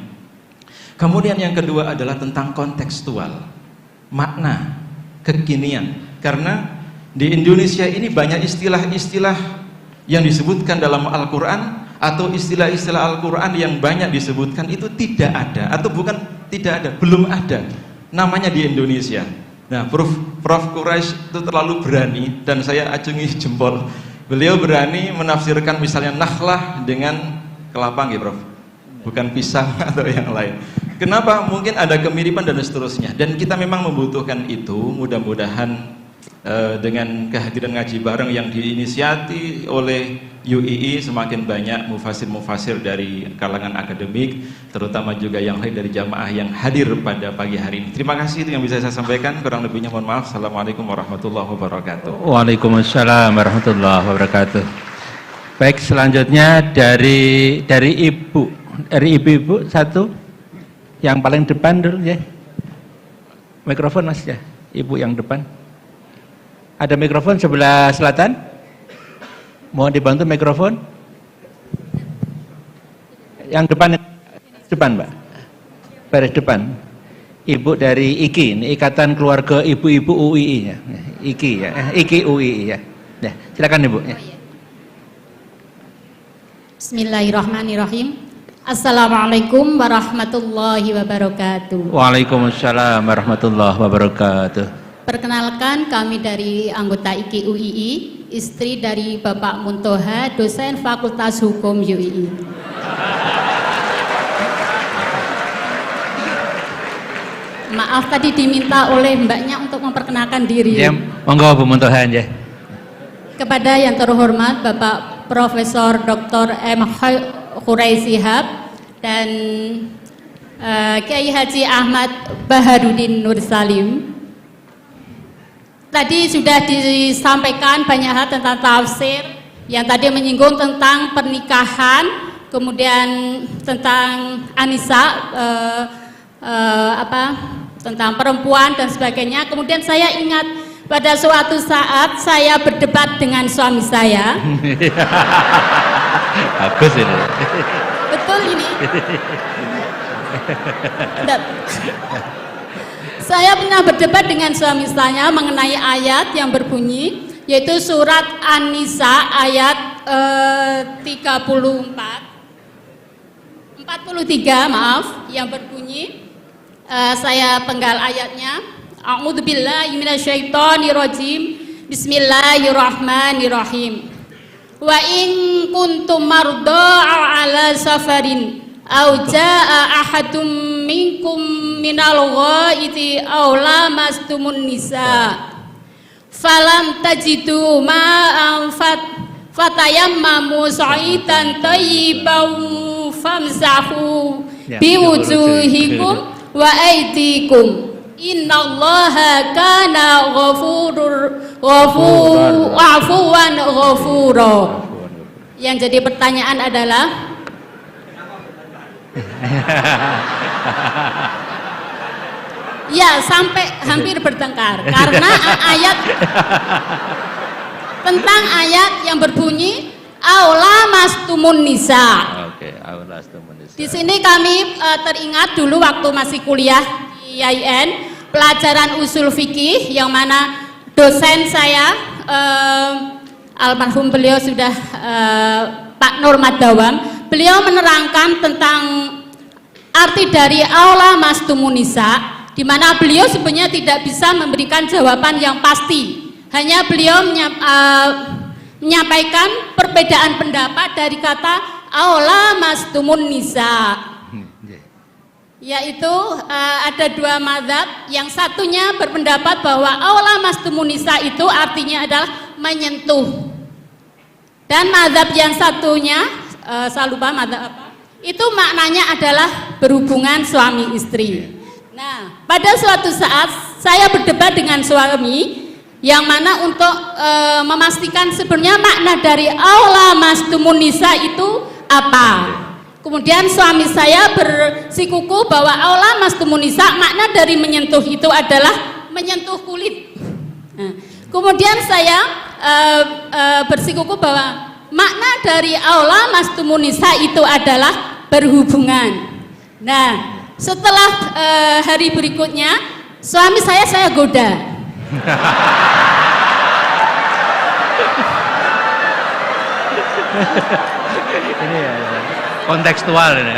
Speaker 4: Kemudian yang kedua adalah tentang kontekstual, makna, kekinian. Karena di Indonesia ini banyak istilah-istilah yang disebutkan dalam Al-Quran atau istilah-istilah Al-Quran yang banyak disebutkan itu tidak ada, atau bukan tidak ada, belum ada namanya di Indonesia. Nah, Prof. Quraisy itu terlalu berani, dan saya acungi jempol. Beliau berani menafsirkan misalnya nakhlah dengan kelapa, nggih, Prof. Bukan pisang atau yang lain. Kenapa? Mungkin ada kemiripan dan seterusnya. Dan kita memang membutuhkan itu. Mudah-mudahan dengan kehadiran ngaji bareng yang diinisiasi oleh UII, semakin banyak mufasir-mufasir dari kalangan akademik, terutama juga yang lain dari jamaah yang hadir pada pagi hari ini. Terima kasih, itu yang bisa saya sampaikan. Kurang lebihnya mohon maaf. Assalamualaikum warahmatullahi wabarakatuh.
Speaker 2: Waalaikumsalam warahmatullahi wabarakatuh. Baik, selanjutnya dari ibu-ibu satu yang paling depan dulu ya. Mikrofon Mas ya, ibu yang depan. Ada mikrofon sebelah selatan? Mohon dibantu mikrofon. Yang depan, Mbak. Baris depan. Ibu dari IKI, ini Ikatan Keluarga Ibu-Ibu UII ya. IKI ya, IKI UII ya. Ya, silakan Ibu ya.
Speaker 5: Bismillahirrahmanirrahim. Assalamualaikum warahmatullahi wabarakatuh.
Speaker 2: Waalaikumsalam warahmatullahi wabarakatuh.
Speaker 5: Perkenalkan, kami dari anggota IKI UII, istri dari Bapak Muntoha, dosen Fakultas Hukum UII. Maaf, tadi diminta oleh mbaknya untuk memperkenalkan diri.
Speaker 2: Ya, monggo Bu Muntoha ya.
Speaker 5: Kepada yang terhormat Bapak Profesor Dr. M. Khurai Shihab dan Kiai Haji Ahmad Baharudin Nur Salim. Tadi sudah disampaikan banyak hal tentang tafsir, yang tadi menyinggung tentang pernikahan, kemudian tentang Anisa, tentang perempuan dan sebagainya. Kemudian saya ingat pada suatu saat saya berdebat dengan suami saya.
Speaker 2: Bagus ini.
Speaker 5: Betul ini. Saya pernah berdebat dengan suami saya mengenai ayat yang berbunyi, yaitu surat An-Nisa ayat 43 maaf, yang berbunyi, saya penggal ayatnya. A'udzubillahi minasyaitonirrajim. Bismillahirrahmanirrahim. Wa in kuntum mardaa ala safarin aw jaa ahadum minkum minal ghaiti aw lamastumun nisa falam tajidu ma'an fatayammamu sa'idan thayyiban famsahu biwujuhikum wa aydikum innallaha kana afuwan ghafura. Yang jadi pertanyaan adalah ya, sampai hampir bertengkar karena ayat tentang ayat yang berbunyi aula mastumun nisa.
Speaker 2: Oke, aula mastumun nisa. Di
Speaker 5: sini kami teringat dulu waktu masih kuliah di IAIN, pelajaran usul fikih, yang mana dosen saya almarhum beliau sudah Pak Nur Madawam, beliau menerangkan tentang arti dari aula mastumun nisa, di mana beliau sebenarnya tidak bisa memberikan jawaban yang pasti. Hanya beliau menyampaikan perbedaan pendapat dari kata aula mastumun nisa, yaitu ada dua mazhab. Yang satunya berpendapat bahwa aula mastumun nisa itu artinya adalah menyentuh, dan mazhab yang satunya saya lupa mazhab apa, itu maknanya adalah berhubungan suami istri. Nah, pada suatu saat saya berdebat dengan suami, yang mana untuk memastikan sebenarnya makna dari aula mastumun nisa itu apa. Kemudian suami saya bersikuku bahwa aula mastumun nisa makna dari menyentuh itu adalah menyentuh kulit. Nah, kemudian saya bersikuku bahwa makna dari aula mastumun nisa itu adalah berhubungan. Nah, setelah hari berikutnya suami saya goda.
Speaker 2: Ini ya, kontekstual ini.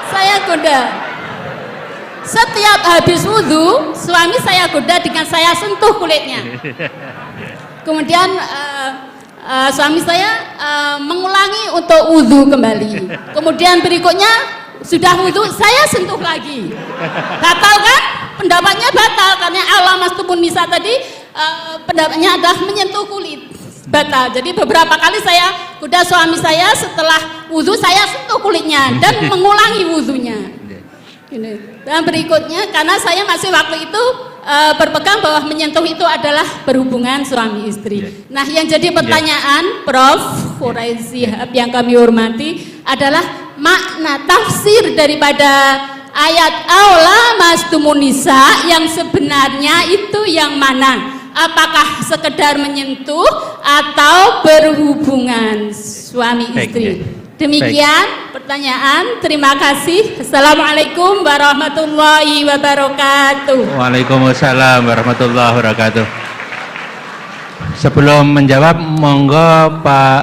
Speaker 5: Saya goda. Setiap habis wudhu, suami saya goda dengan saya sentuh kulitnya. Kemudian suami saya mengulangi untuk wudhu kembali. Kemudian berikutnya sudah wudhu, saya sentuh lagi. Batal kan? Pendapatnya batal karena aula mastumun nisa tadi pendapatnya adalah menyentuh kulit. Batal. Jadi beberapa kali saya goda suami saya setelah wudhu saya sentuh kulitnya dan mengulangi wudhunya. Dan berikutnya karena saya masih waktu itu berpegang bahwa menyentuh itu adalah berhubungan suami istri. Nah, yang jadi pertanyaan Prof. Quraisy yang kami hormati adalah makna tafsir daripada ayat aula mastumun nisa yang sebenarnya itu yang mana? Apakah sekedar menyentuh atau berhubungan suami istri? Demikian pertanyaan. Terima kasih. Assalamualaikum warahmatullahi wabarakatuh.
Speaker 2: Waalaikumsalam warahmatullahi wabarakatuh. Sebelum menjawab, monggo Pak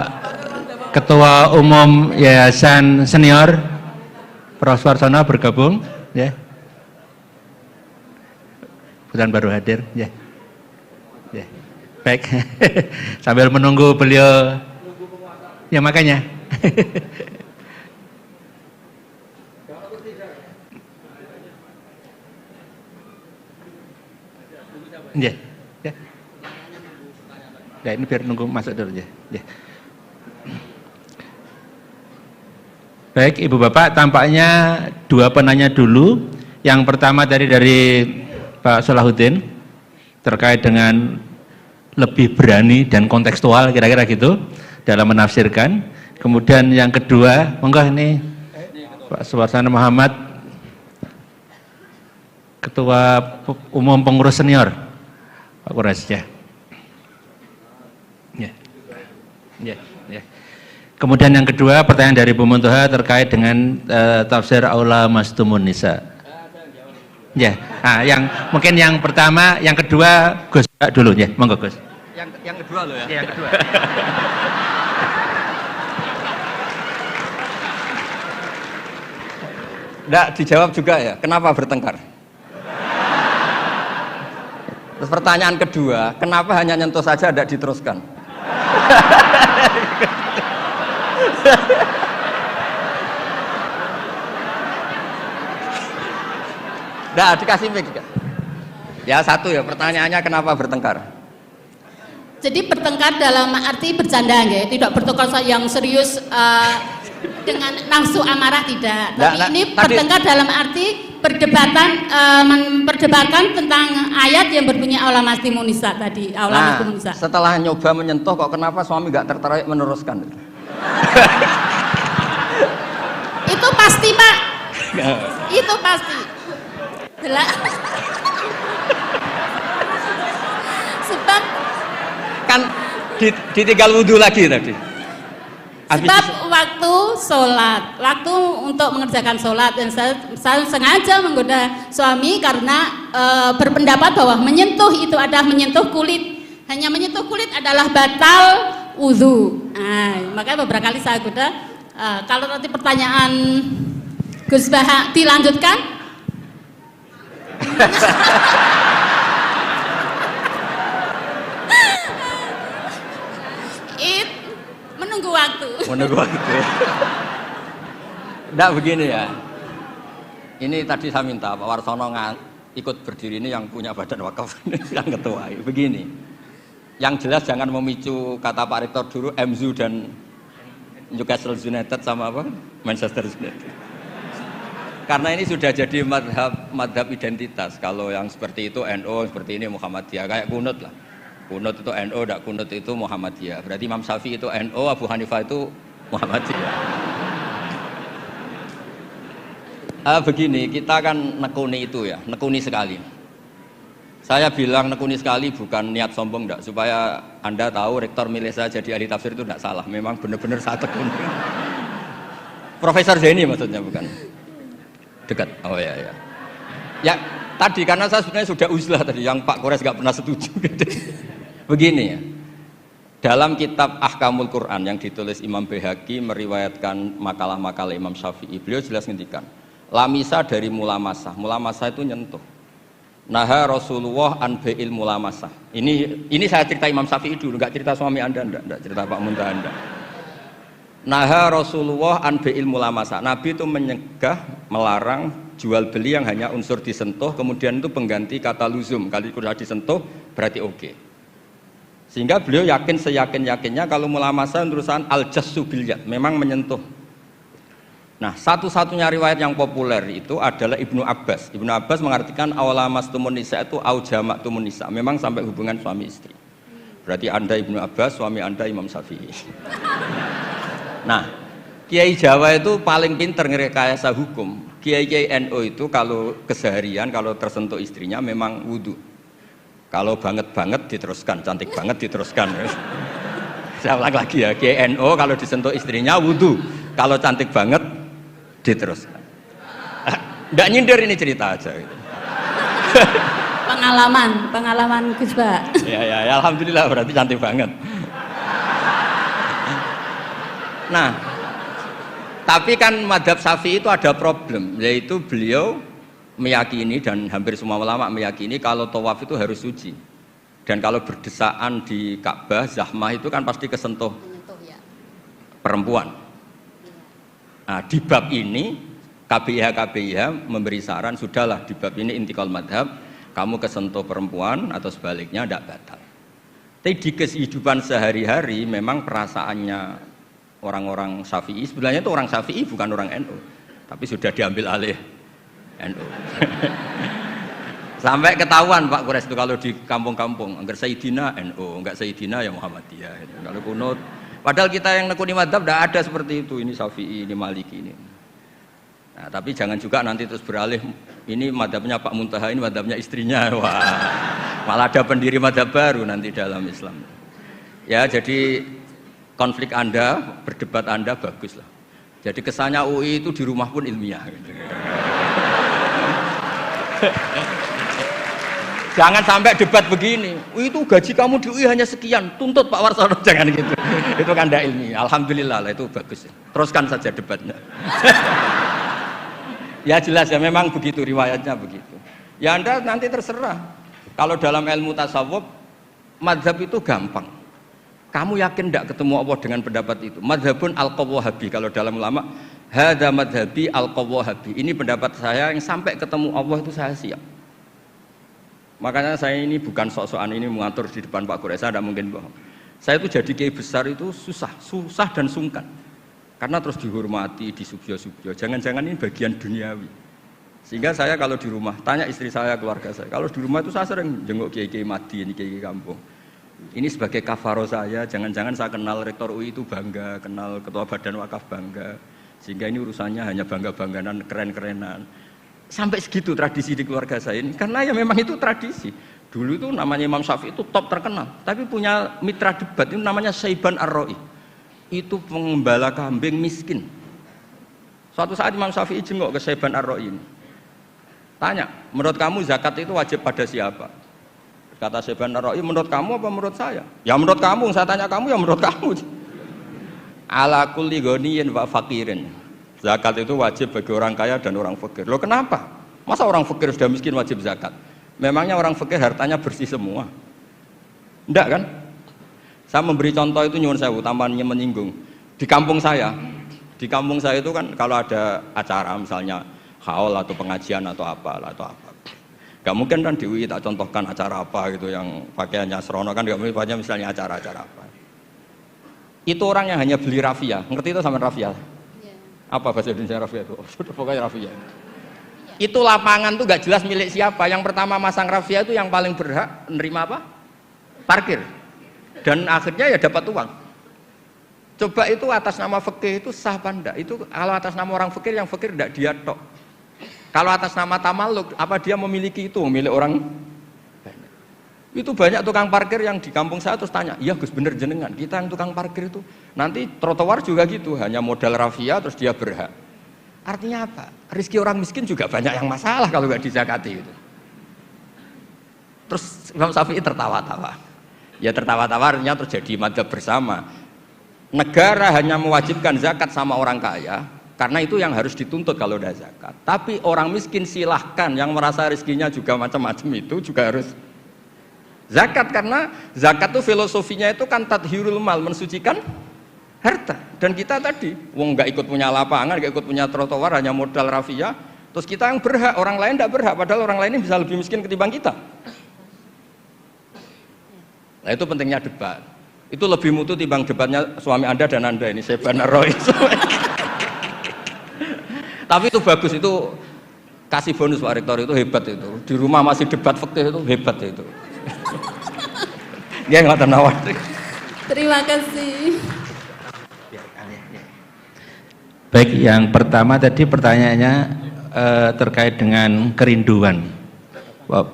Speaker 2: Ketua Umum Yayasan Senior Prof. Suarsono bergabung, ya. Kebetulan baru hadir, ya. Ya. Baik. Sambil menunggu beliau, ya makanya. Ya, ya. Ya, ini biar nunggu masuk dulu ya. Ya. Baik, Ibu Bapak, tampaknya dua penanya dulu. Yang pertama dari Pak Salahuddin terkait dengan lebih berani dan kontekstual, kira-kira gitu dalam menafsirkan. Kemudian yang kedua, monggo ini Pak Suwarsana Muhammad, Ketua Umum Pengurus Senior Pak Quraisy, ya. Ya. Ya, ya. Kemudian yang kedua, pertanyaan dari Bu Muntoha terkait dengan tafsir aula mastumun nisa. Ya, nah, yang mungkin yang pertama, yang kedua Gus dulu ya, monggo Gus.
Speaker 1: Yang kedua loh ya.
Speaker 2: Yang kedua.
Speaker 1: Nggak dijawab juga ya, kenapa bertengkar? Terus pertanyaan kedua, kenapa hanya nyentuh saja tidak diteruskan? Nggak, dikasih mic. Ya satu ya, pertanyaannya kenapa bertengkar?
Speaker 5: Jadi bertengkar dalam arti bercanda ya, tidak bertengkar yang serius dengan nafsu amarah tidak. Tapi ini bertengkar dalam arti memperdebatkan tentang ayat yang berbunyi aula mastumun nisa tadi, aula mastumun nisa.
Speaker 1: Setelah nyoba menyentuh kok kenapa suami nggak tertarik meneruskan?
Speaker 5: Itu pasti, Pak. Itu pasti. Sebab
Speaker 1: kan ditinggal wudhu lagi tadi.
Speaker 5: Sebab waktu sholat, waktu untuk mengerjakan sholat, dan saya sengaja menggoda suami karena berpendapat bahwa menyentuh itu adalah menyentuh kulit, hanya menyentuh kulit adalah batal wudhu. Nah, makanya beberapa kali saya goda. Kalau nanti pertanyaan Gus Baha dilanjutkan. Menunggu waktu.
Speaker 1: Menunggu waktu. Nggak begini ya. Ini tadi saya minta Pak Warsono ikut berdiri ini yang punya badan wakaf yang ketua. Begini. Yang jelas jangan memicu kata Pak Rektor dulu MZU dan Newcastle United sama apa? Manchester United. Karena ini sudah jadi madhab identitas. Kalau yang seperti itu NU, seperti ini Muhammadiyah, kayak kunut lah. Kunut itu NU, tidak kunut itu Muhammadiyah. Berarti Imam Syafi'i itu NU, Abu Hanifah itu Muhammadiyah. Begini, kita kan nekuni itu ya, nekuni sekali. Saya bilang nekuni sekali bukan niat sombong enggak, supaya Anda tahu rektor milih saya jadi ahli tafsir itu enggak salah. Memang benar-benar saya tekuni. Profesor Zaini maksudnya bukan. Dekat. Oh ya ya. Ya, tadi karena saya sebenarnya sudah uzlah tadi yang Pak Kores enggak pernah setuju. Begini ya. Dalam kitab Ahkamul Quran yang ditulis Imam Baihaqi meriwayatkan makalah-makalah Imam Syafi'i, beliau jelas ngendikan, lamisa dari mulamasah. Mulamasah itu nyentuh. Naha Rasulullah an bai'il mulamasah. Ini saya cerita Imam Syafi'i dulu, enggak cerita suami Anda, enggak cerita Pak Muntaha Anda. Naha Rasulullah an bai'il mulamasah. Nabi itu menyegah, melarang jual beli yang hanya unsur disentuh, kemudian itu pengganti kata luzum. Kali sudah disentuh berarti oke. Sehingga beliau yakin seyakin-yakinnya kalau mulamasah urusan al-jassu bil yad, memang menyentuh. Nah, satu-satunya riwayat yang populer itu adalah Ibnu Abbas. Ibnu Abbas mengartikan awalamastumun nisa itu aujamaktumun nisa, memang sampai hubungan suami istri. Berarti Anda Ibnu Abbas, suami Anda Imam Syafi'i. Nah, Kiai Jawa itu paling pinter ngerekayasa hukum. Kiai NU itu kalau keseharian kalau tersentuh istrinya memang wudu. Kalau banget diteruskan, cantik banget diteruskan. Saya ulang lagi ya, Kiai NU kalau disentuh istrinya wudu. Kalau cantik banget diteruskan. Nggak nyindir, ini cerita aja gitu.
Speaker 5: Pengalaman Gus Bah.
Speaker 1: Ya, alhamdulillah berarti cantik banget. Nah, tapi kan madhab Syafi'i itu ada problem, yaitu beliau meyakini dan hampir semua ulama meyakini kalau tawaf itu harus suci. Dan kalau berdesaan di Ka'bah, zahmah itu kan pasti kesentuh perempuan. Nah, di bab ini KBIH memberi saran, sudahlah di bab ini intikal madhab, kamu kesentuh perempuan atau sebaliknya tidak batal. Tapi di kehidupan sehari-hari memang perasaannya orang-orang Syafi'i, sebenarnya itu orang Syafi'i bukan orang NU, tapi sudah diambil alih NU. Sampai ketahuan Pak Kures itu kalau di kampung-kampung, enggak Sayyidina NU, enggak Sayyidina ya Muhammadiyah. Kalau kunut, padahal kita yang nekuni madhab tidak ada seperti itu. Ini Syafi'i, ini Maliki ini. Nah, tapi jangan juga nanti terus beralih. Ini madhabnya Pak Muntaha, ini madhabnya istrinya. Wah, malah ada pendiri madhab baru nanti dalam Islam. Ya, jadi konflik Anda, berdebat Anda bagus lah. Jadi kesannya UI itu di rumah pun ilmiah. Gitu. Jangan sampai debat begini, itu gaji kamu di UI hanya sekian, tuntut Pak Warsono, jangan gitu. Itu kan tidak ilmiah. Alhamdulillah lah, itu bagus. Teruskan saja debatnya. Ya jelas ya, memang begitu riwayatnya begitu. Ya Anda nanti terserah. Kalau dalam ilmu tasawuf, madhab itu gampang. Kamu yakin tidak ketemu Allah dengan pendapat itu? Madhabun al-qawwahabi, kalau dalam ulama, hadza madhabi al-qawwahabi. Ini pendapat saya yang sampai ketemu Allah itu saya siap. Makanya saya ini bukan sok-sokan ini mengatur di depan Pak Kures, saya tidak mungkin bohong. Saya itu jadi kiai besar itu susah dan sungkan. Karena terus dihormati, disubyo-subyo. Jangan-jangan ini bagian duniawi. Sehingga saya kalau di rumah, tanya istri saya, keluarga saya. Kalau di rumah itu saya sering jenguk kiai-kiai madi, ini kiai kampung. Ini sebagai kafaro saya, jangan-jangan saya kenal rektor UI itu bangga, kenal ketua badan wakaf bangga. Sehingga ini urusannya hanya bangga-bangganan, keren-kerenan. Sampai segitu tradisi di keluarga saya ini, karena ya memang itu tradisi. Dulu itu namanya Imam Syafi'i itu top terkenal, tapi punya mitra debat itu namanya Syaiban Ar-Ra'i. Itu pengembala kambing miskin. Suatu saat Imam Syafi'i jenguk ke Syaiban Ar-Ra'i ini. Tanya, menurut kamu zakat itu wajib pada siapa? Kata Syaiban Ar-Ra'i, menurut kamu apa menurut saya? Ya menurut kamu, saya tanya kamu ya menurut kamu. Ala kulli ghaniyin wa faqirin. Zakat itu wajib bagi orang kaya dan orang fakir. Loh kenapa? Masa orang fakir sudah miskin wajib zakat? Memangnya orang fakir hartanya bersih semua? Enggak kan? Saya memberi contoh itu nyuwun sewu, tambahannya menyinggung. Di kampung saya itu kan kalau ada acara misalnya haul atau pengajian atau apa. Gak mungkin kan di UI tak contohkan acara apa gitu yang pakaiannya serono kan, gak mungkin misalnya acara-acara apa. Itu orang yang hanya beli rafia, ngerti itu sama rafia? Apa bahasa Indonesia rafia itu? Oh, pokoknya rafia. Itu lapangan tuh gak jelas milik siapa. Yang pertama masang rafia itu yang paling berhak menerima apa? Parkir. Dan akhirnya ya dapat uang. Coba itu atas nama fikih itu sah apa enggak? Itu kalau atas nama orang fikir, yang fikir enggak dia tok. Kalau atas nama tamaluk, apa dia memiliki itu, milik orang banyak. Itu banyak tukang parkir yang di kampung saya terus tanya, iya Gus bener jenengan, kita yang tukang parkir itu nanti trotoar juga gitu, hanya modal rafia terus dia berhak. Artinya apa? Rezeki orang miskin juga banyak yang masalah kalau nggak dizakati itu. Terus Imam Syafi'i tertawa-tawa. Ya tertawa-tawa artinya terjadi madzhab bersama. Negara hanya mewajibkan zakat sama orang kaya, karena itu yang harus dituntut kalau udah zakat. Tapi orang miskin silahkan, yang merasa rezekinya juga macam-macam itu juga harus zakat, karena zakat itu filosofinya itu kan tathhirul mal, mensucikan harta. Dan kita tadi, wong nggak ikut punya lapangan, nggak ikut punya trotoar, hanya modal rafia, terus kita yang berhak, orang lain nggak berhak, padahal orang lain ini bisa lebih miskin ketimbang kita. Nah itu pentingnya debat. Itu lebih mutu timbang debatnya suami Anda dan Anda ini, saya Bana Roy. Tapi itu bagus, itu kasih bonus Pak Rektor, itu hebat itu. Di rumah masih debat fikih itu hebat itu. Dia nggak tenawar.
Speaker 5: Terima kasih.
Speaker 2: Baik, yang pertama tadi pertanyaannya terkait dengan kerinduan.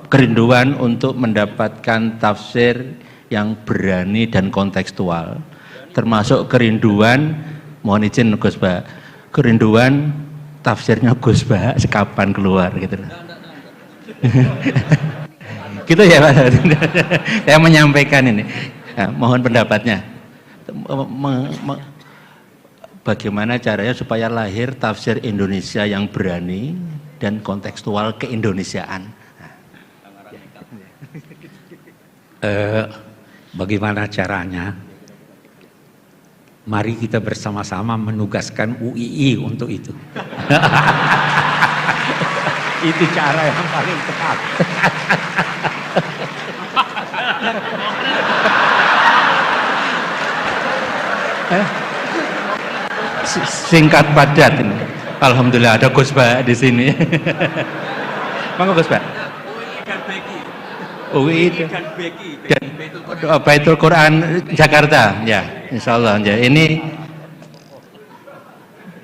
Speaker 2: Kerinduan untuk mendapatkan tafsir yang berani dan kontekstual, termasuk kerinduan, mohon izin Gus Bah, kerinduan tafsirnya Gus Bah sekapan keluar gitu. Gitu ya Pak. Saya menyampaikan ini. Nah, mohon pendapatnya. Bagaimana caranya supaya lahir tafsir Indonesia yang berani dan kontekstual keindonesiaan?
Speaker 3: Bagaimana caranya? Mari kita bersama-sama menugaskan UII untuk itu. Itu cara yang paling tepat.
Speaker 2: Singkat padat ini. Alhamdulillah ada Gus Bah di sini. Monggo Gus Bah. UI dan Baitul Quran Jakarta, ya, insya Allah. Ya. Ini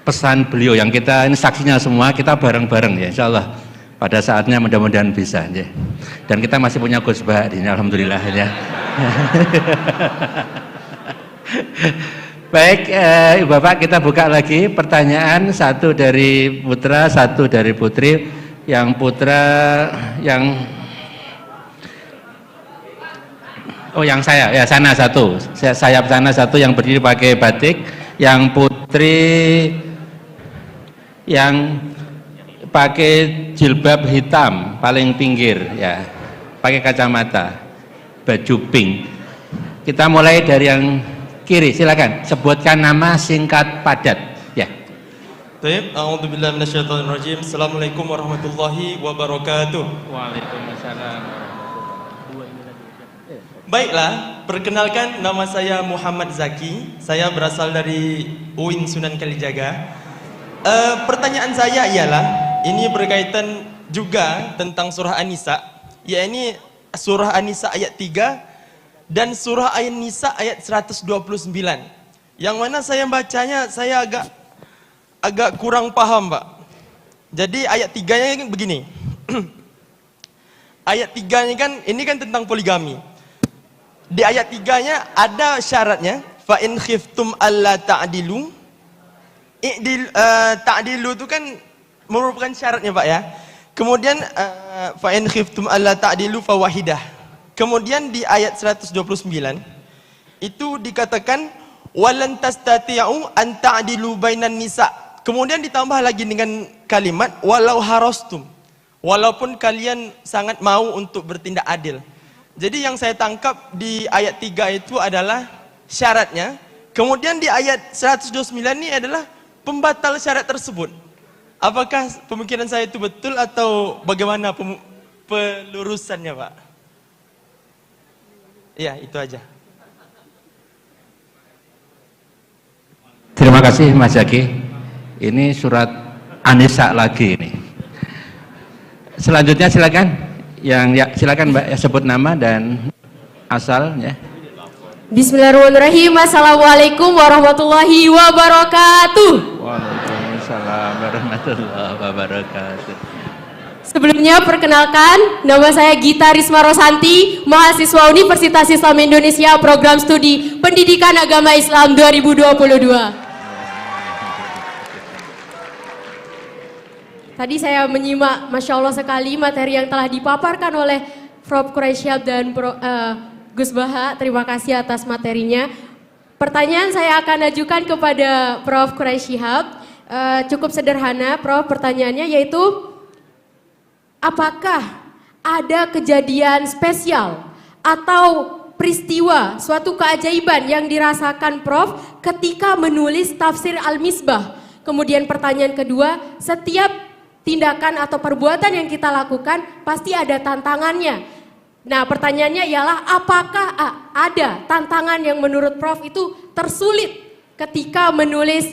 Speaker 2: pesan beliau yang kita ini saksinya semua, kita bareng-bareng ya, insya Allah. Pada saatnya mudah-mudahan bisa. Ya. Dan kita masih punya Gus Bah ini, alhamdulillah ya. Baik, Ibu Bapak, kita buka lagi pertanyaan, satu dari putra, satu dari putri. Yang putra yang yang saya, ya sana satu, sayap sana satu yang berdiri pakai batik, yang putri yang pakai jilbab hitam paling pinggir, ya, pakai kacamata, baju pink. Kita mulai dari yang kiri, silakan sebutkan nama singkat padat, ya.
Speaker 6: Baik, a'udzubillahi minasyaitonirrajim. Assalamualaikum warahmatullahi wabarakatuh.
Speaker 2: Waalaikumsalam.
Speaker 6: Baiklah, perkenalkan nama saya Muhammad Zaki. Saya berasal dari UIN Sunan Kalijaga. Pertanyaan saya ialah, ini berkaitan juga tentang surah An-Nisa, yakni surah An-Nisa ayat 3 dan surah An-Nisa ayat 129. Yang mana saya bacanya saya agak kurang paham, Pak. Jadi ayat 3-nya begini. Ayat 3-nya kan ini kan tentang poligami. Di ayat 3-nya ada syaratnya, fa in khiftum alla ta'dilu. Ta'dilu itu kan merupakan syaratnya, Pak ya. Kemudian fa in khiftum alla ta'dilu fawahidah. Kemudian di ayat 129 itu dikatakan walan tastati'u an ta'dilu bainan nisa. Kemudian ditambah lagi dengan kalimat walau harastum. Walaupun kalian sangat mau untuk bertindak adil. Jadi yang saya tangkap di ayat 3 itu adalah syaratnya. Kemudian di ayat 129 ini adalah pembatal syarat tersebut. Apakah pemikiran saya itu betul atau bagaimana pelurusannya, Pak? Ya, itu aja.
Speaker 2: Terima kasih Mas Zaki. Ini surat An-Nisa lagi ini. Selanjutnya silakan. Silakan Mbak ya, sebut nama dan asal ya.
Speaker 7: Bismillahirrahmanirrahim. Assalamualaikum warahmatullahi wabarakatuh.
Speaker 2: Waalaikumsalam Waalaikumsalam warahmatullahi wabarakatuh.
Speaker 7: Sebelumnya perkenalkan, nama saya Gita Risma Rosanti, mahasiswa Universitas Islam Indonesia, program studi Pendidikan Agama Islam 2022. Tadi saya menyimak, Masya Allah sekali, materi yang telah dipaparkan oleh Prof. Quraisyhab dan Gus Baha. Terima kasih atas materinya. Pertanyaan saya akan ajukan kepada Prof. Quraisyhab. Cukup sederhana, Prof. Pertanyaannya yaitu, apakah ada kejadian spesial atau peristiwa, suatu keajaiban yang dirasakan Prof ketika menulis tafsir Al-Misbah? Kemudian pertanyaan kedua, setiap tindakan atau perbuatan yang kita lakukan pasti ada tantangannya. Nah, pertanyaannya ialah apakah ada tantangan yang menurut Prof itu tersulit ketika menulis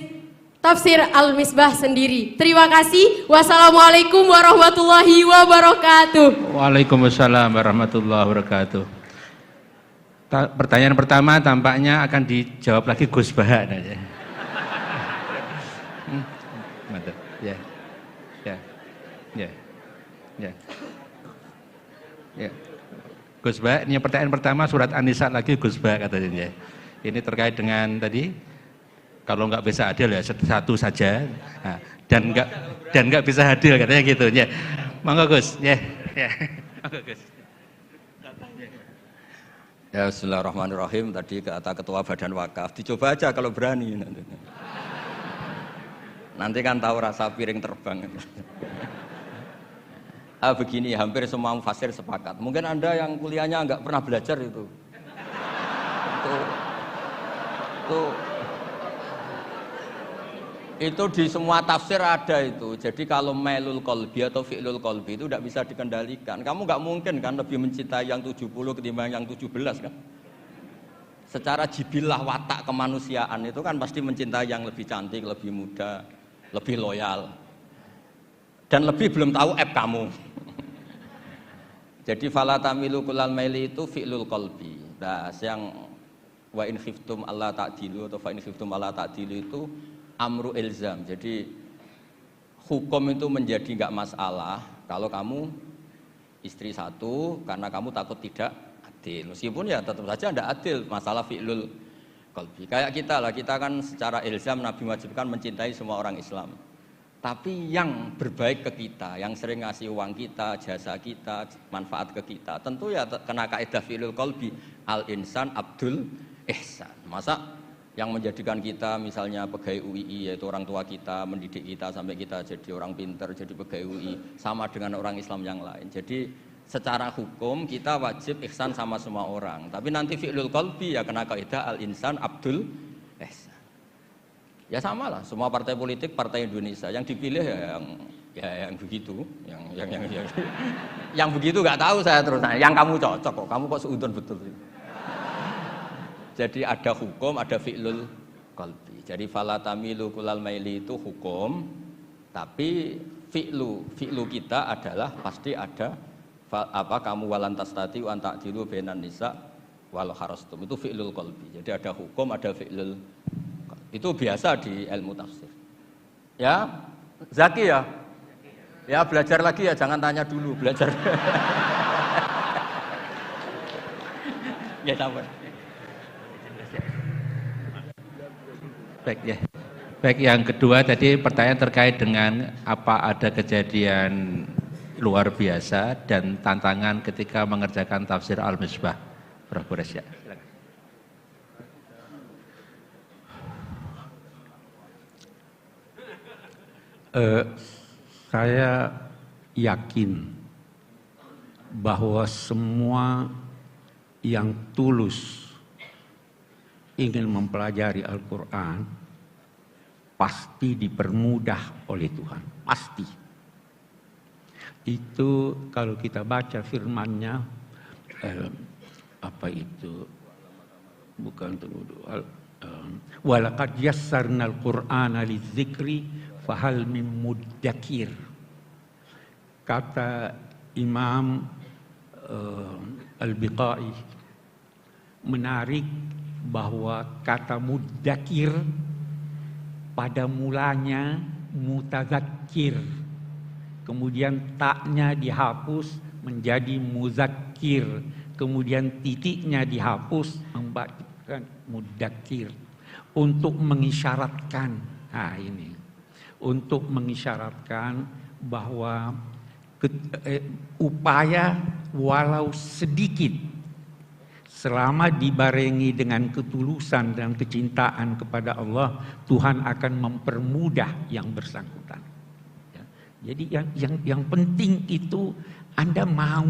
Speaker 7: tafsir Al-Misbah sendiri? Terima kasih. Wassalamualaikum warahmatullahi wabarakatuh.
Speaker 2: Waalaikumsalam warahmatullahi wabarakatuh. Pertanyaan pertama tampaknya akan dijawab lagi Gus Baha. Mantap. Ya. Ya. Ya. Ya. Ya. Gus Baha, ini pertanyaan pertama surat An-Nisa lagi Gus Baha katanya. Ini terkait dengan tadi, kalau nggak bisa adil ya satu saja, nah, dan nggak bisa adil katanya gitu ya. Monggo Gus, ya. Monggo Gus.
Speaker 1: Ya, bismillahirrahmanirrahim. Tadi kata Ketua Badan Wakaf, dicoba aja kalau berani. Nanti kan tahu rasa piring terbang. Begini, hampir semua mufasir sepakat. Mungkin Anda yang kuliahnya nggak pernah belajar itu. Itu di semua tafsir ada itu. Jadi kalau mailul qalbi atau fi'lul qalbi itu tidak bisa dikendalikan. Kamu nggak mungkin kan lebih mencintai yang 70 ketimbang yang 17 kan. Secara jibilah watak kemanusiaan itu kan pasti mencintai yang lebih cantik, lebih muda, lebih loyal. Dan lebih belum tahu app kamu. Jadi fala tamilu kullal maili itu fi'lul qalbi. Nah, yang wa in khiftum alla ta'dilu atau fa in khiftum alla ta'dilu itu amru ilzam. Jadi hukum itu menjadi enggak masalah kalau kamu istri satu karena kamu takut tidak adil. Meskipun ya tetap saja enggak adil, masalah fi'lul qalbi. Kayak kita lah, kita kan secara ilzam Nabi wajibkan mencintai semua orang Islam. Tapi yang berbaik ke kita, yang sering ngasih uang kita, jasa kita, manfaat ke kita, tentu ya kena kaidah fi'lul qalbi, al-insan abdul ihsan. Masa yang menjadikan kita misalnya pegawai UII, yaitu orang tua kita, mendidik kita sampai kita jadi orang pinter, jadi pegawai UII, sama dengan orang Islam yang lain. Jadi secara hukum kita wajib ihsan sama semua orang. Tapi nanti fi'lul qalbi ya kena kaidah al-insan abdul ihsan. Ya sama lah, semua partai politik, partai Indonesia yang dipilih ya yang begitu, yang begitu nggak tahu saya terus. Nah, yang kamu cocok kok, kamu kok seudon betul. Jadi ada hukum, ada fi'lul qalbi. Jadi fala tamilu kullal maili itu hukum, tapi fi'lu kita adalah pasti ada kamu walan tastati wa ta'dilu bainan nisa walau harastum. Itu fi'lul qalbi. Jadi ada hukum, ada fi'lul qalbi. Itu biasa di ilmu tafsir. Ya, Zaki ya? Ya belajar lagi ya, jangan tanya dulu, belajar. Ya sampai.
Speaker 2: Baik ya. Baik, yang kedua tadi pertanyaan terkait dengan apa ada kejadian luar biasa dan tantangan ketika mengerjakan tafsir Al-Misbah. Prof. Quraisyhab.
Speaker 3: Saya yakin bahwa semua yang tulus ingin mempelajari Al-Quran pasti dipermudah oleh Tuhan, pasti. Itu kalau kita baca firman-Nya, apa itu? Bukan walaqad yassarnal Qur'ana lidzikri fahal min muddakir. Kata Imam Al-Biqai menarik bahwa kata muddakir pada mulanya mutazakir. Kemudian taknya dihapus menjadi muzakir. Kemudian titiknya dihapus membacakan mudakir. Untuk mengisyaratkan, untuk mengisyaratkan bahwa upaya walau sedikit selama dibarengi dengan ketulusan dan kecintaan kepada Allah, Tuhan akan mempermudah yang bersangkutan. Ya. Jadi yang penting itu Anda mau,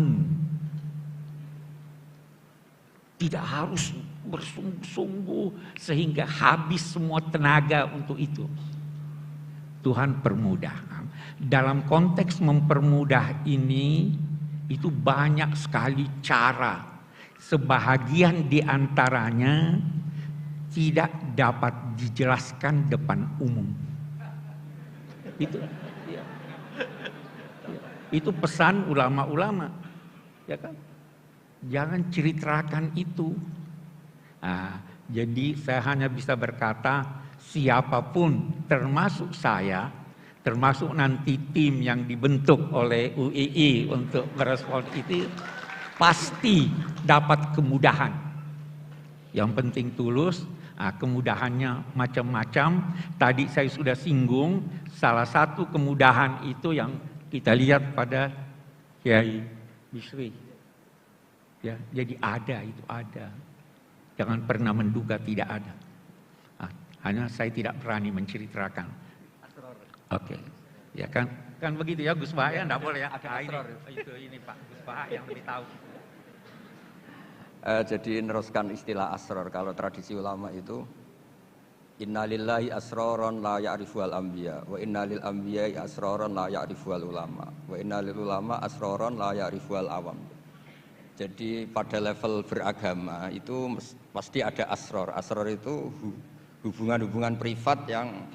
Speaker 3: tidak harus bersungguh-sungguh sehingga habis semua tenaga untuk itu. Tuhan permudah. Dalam konteks mempermudah ini, itu banyak sekali cara. Sebahagian di antaranya tidak dapat dijelaskan depan umum. Itu pesan ulama-ulama, ya kan? Jangan ceritakan itu. Jadi saya hanya bisa berkata, siapapun termasuk saya, termasuk nanti tim yang dibentuk oleh UII untuk merespon itu, pasti dapat kemudahan. Yang penting tulus. Kemudahannya macam-macam. Tadi saya sudah singgung, salah satu kemudahan itu yang kita lihat pada Kiai Bisri. Ya, jadi itu ada. Jangan pernah menduga tidak ada. Hanya saya tidak berani menceritakan. Oke, ya kan begitu ya Gus Baha, ya, enggak boleh ya. Ini Pak Gus Baha yang lebih tahu.
Speaker 1: Jadi meneruskan istilah asror, kalau tradisi ulama itu innalillahi asroron la ya'rifuhal anbiya wa innalil anbiya'i asroron la ya'rifuhal ulama wa innalil ulama asroron la ya'rifuhal awam. Jadi pada level beragama itu pasti ada asror. Asror itu hubungan-hubungan privat yang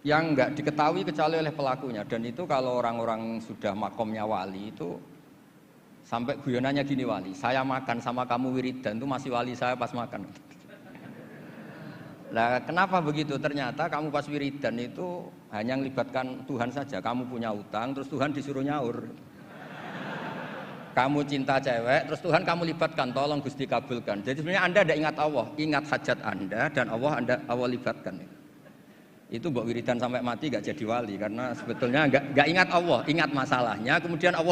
Speaker 1: enggak diketahui kecuali oleh pelakunya. Dan itu kalau orang-orang sudah makomnya wali itu sampai guyonannya gini, wali, saya makan sama kamu wiridan itu masih wali saya pas makan. Nah, kenapa begitu? Ternyata kamu pas wiridan itu hanya melibatkan Tuhan saja. Kamu punya utang, terus Tuhan disuruh nyaur. Kamu cinta cewek, terus Tuhan kamu libatkan, tolong Gusti kabulkan. Jadi sebenarnya Anda tidak ingat Allah, ingat hajat Anda dan Allah libatkan. Itu mbok wiridan sampai mati gak jadi wali karena sebetulnya enggak ingat Allah, ingat masalahnya, kemudian Allah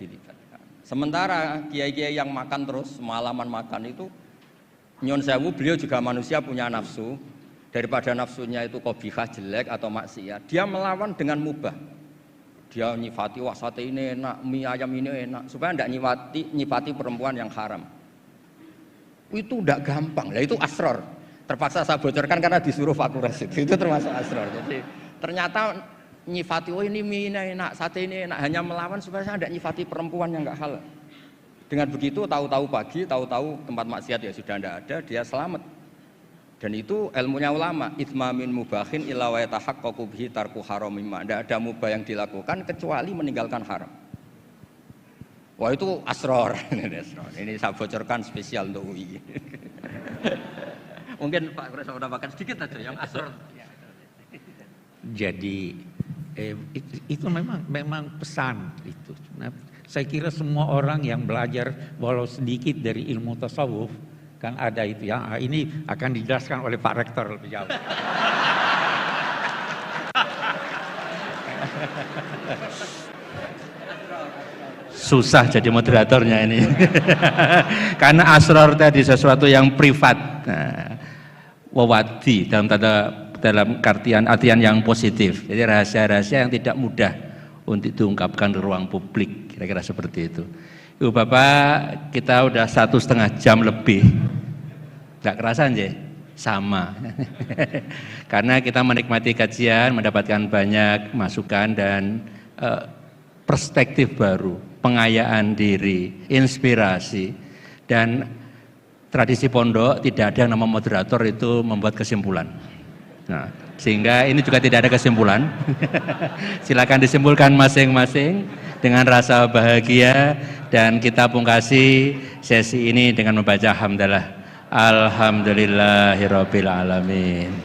Speaker 1: dilibatkan. Sementara kiai-kiai yang makan terus semalaman makan itu nyon sewu, beliau juga manusia punya nafsu. Daripada nafsunya itu qabihah, jelek atau maksiat, dia melawan dengan mubah. Dia nyifati, wah sate ini enak, mie ayam ini enak, supaya tidak nyifati perempuan yang haram. Itu tidak gampang, lah itu asror. Terpaksa saya bocorkan karena disuruh Pak Kures itu termasuk asror. Jadi ternyata nyifati, oh ini mie ini enak, sate ini enak, hanya melawan supaya saya tidak nyifati perempuan yang enggak halal. Dengan begitu tahu-tahu pagi, tahu-tahu tempat maksiat ya sudah tidak ada, dia selamat. Dan itu ilmunya ulama, itmamin mubahin illa wa yatahaqqaqu bihi tarku haram mimma. Tidak ada mubah yang dilakukan kecuali meninggalkan haram. Wah itu asror. Ini saya bocorkan spesial untuk UI. Mungkin Pak Kures mau tambahkan sedikit aja yang asror.
Speaker 3: Jadi itu memang pesan itu. Nah, saya kira semua orang yang belajar walau sedikit dari ilmu tasawuf kan ada itu ya. Ini akan dijelaskan oleh Pak Rektor lebih jauh.
Speaker 2: Susah jadi moderatornya ini. Karena asror tadi sesuatu yang privat. Wawadi dalam artian yang positif. Jadi rahasia-rahasia yang tidak mudah untuk diungkapkan di ruang publik. Kira-kira seperti itu. Ibu Bapak, kita udah 1,5 jam lebih. Gak kerasa aja? Sama. Karena kita menikmati kajian, mendapatkan banyak masukan dan perspektif baru, pengayaan diri, inspirasi. Dan tradisi pondok tidak ada nama moderator itu membuat kesimpulan. Nah, sehingga ini juga tidak ada kesimpulan. Silakan disimpulkan masing-masing dengan rasa bahagia. Dan kita pungkasi sesi ini dengan membaca hamdalah. Alhamdulillahirabbil alamin.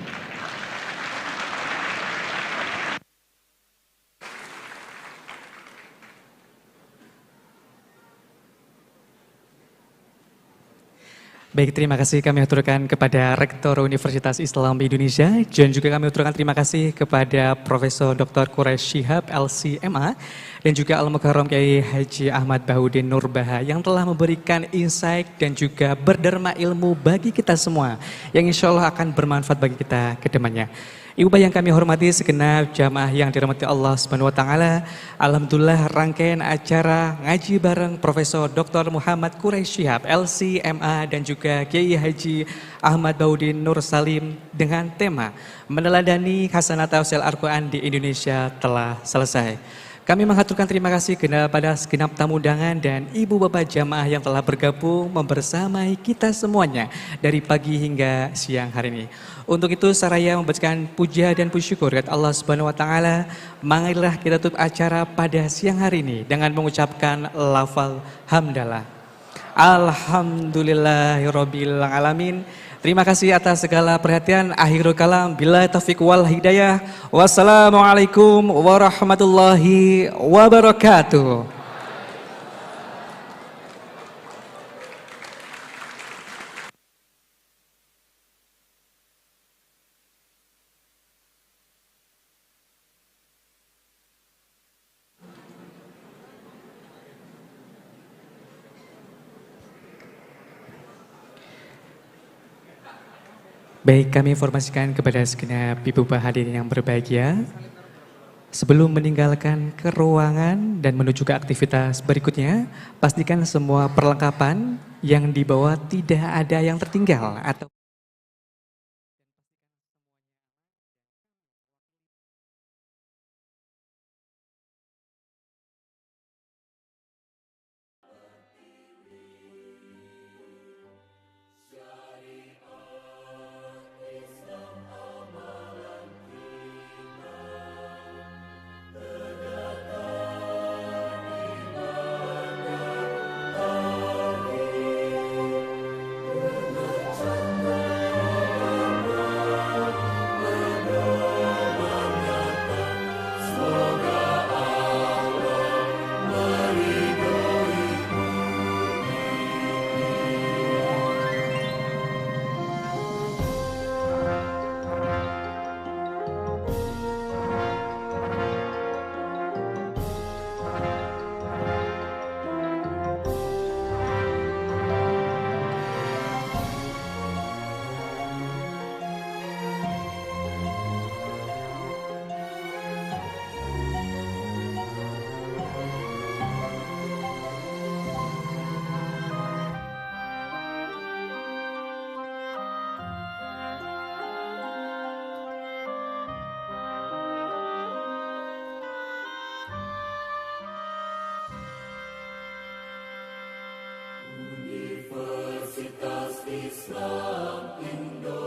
Speaker 8: Baik, terima kasih kami aturkan kepada Rektor Universitas Islam Indonesia dan juga kami aturkan terima kasih kepada Profesor Dr. Quraish Shihab LCMA dan juga Al-Mukarram Kiai Haji Ahmad Bahudin Nurbaha yang telah memberikan insight dan juga berderma ilmu bagi kita semua yang insya Allah akan bermanfaat bagi kita ke depannya. Ibu bapak yang kami hormati, segenap jamaah yang dirahmati Allah Subhanahu wa taala. Alhamdulillah rangkaian acara ngaji bareng Profesor Dr. Muhammad Quraish Shihab LCMA dan juga Kiai Haji Ahmad Bahudin Nur Salim dengan tema meneladani hasanat tafsir Al-Qur'an di Indonesia telah selesai. Kami mengaturkan terima kasih kepada segenap tamu undangan dan ibu bapak jamaah yang telah bergabung membersamai kita semuanya dari pagi hingga siang hari ini. Untuk itu saya membacakan puja dan puji syukur kepada Allah Subhanahu wa taala. Marilah kita tutup acara pada siang hari ini dengan mengucapkan lafal hamdalah. Alhamdulillahirabbil alamin. Terima kasih atas segala perhatian. Akhirul kalam, billahi taufiq wal hidayah. Wassalamualaikum warahmatullahi wabarakatuh. Baik, kami informasikan kepada segenap ibu bapak hadirin yang berbahagia. Sebelum meninggalkan ke ruangan dan menuju ke aktivitas berikutnya, pastikan semua perlengkapan yang dibawa tidak ada yang tertinggal atau
Speaker 9: Universitas Islam Indonesia.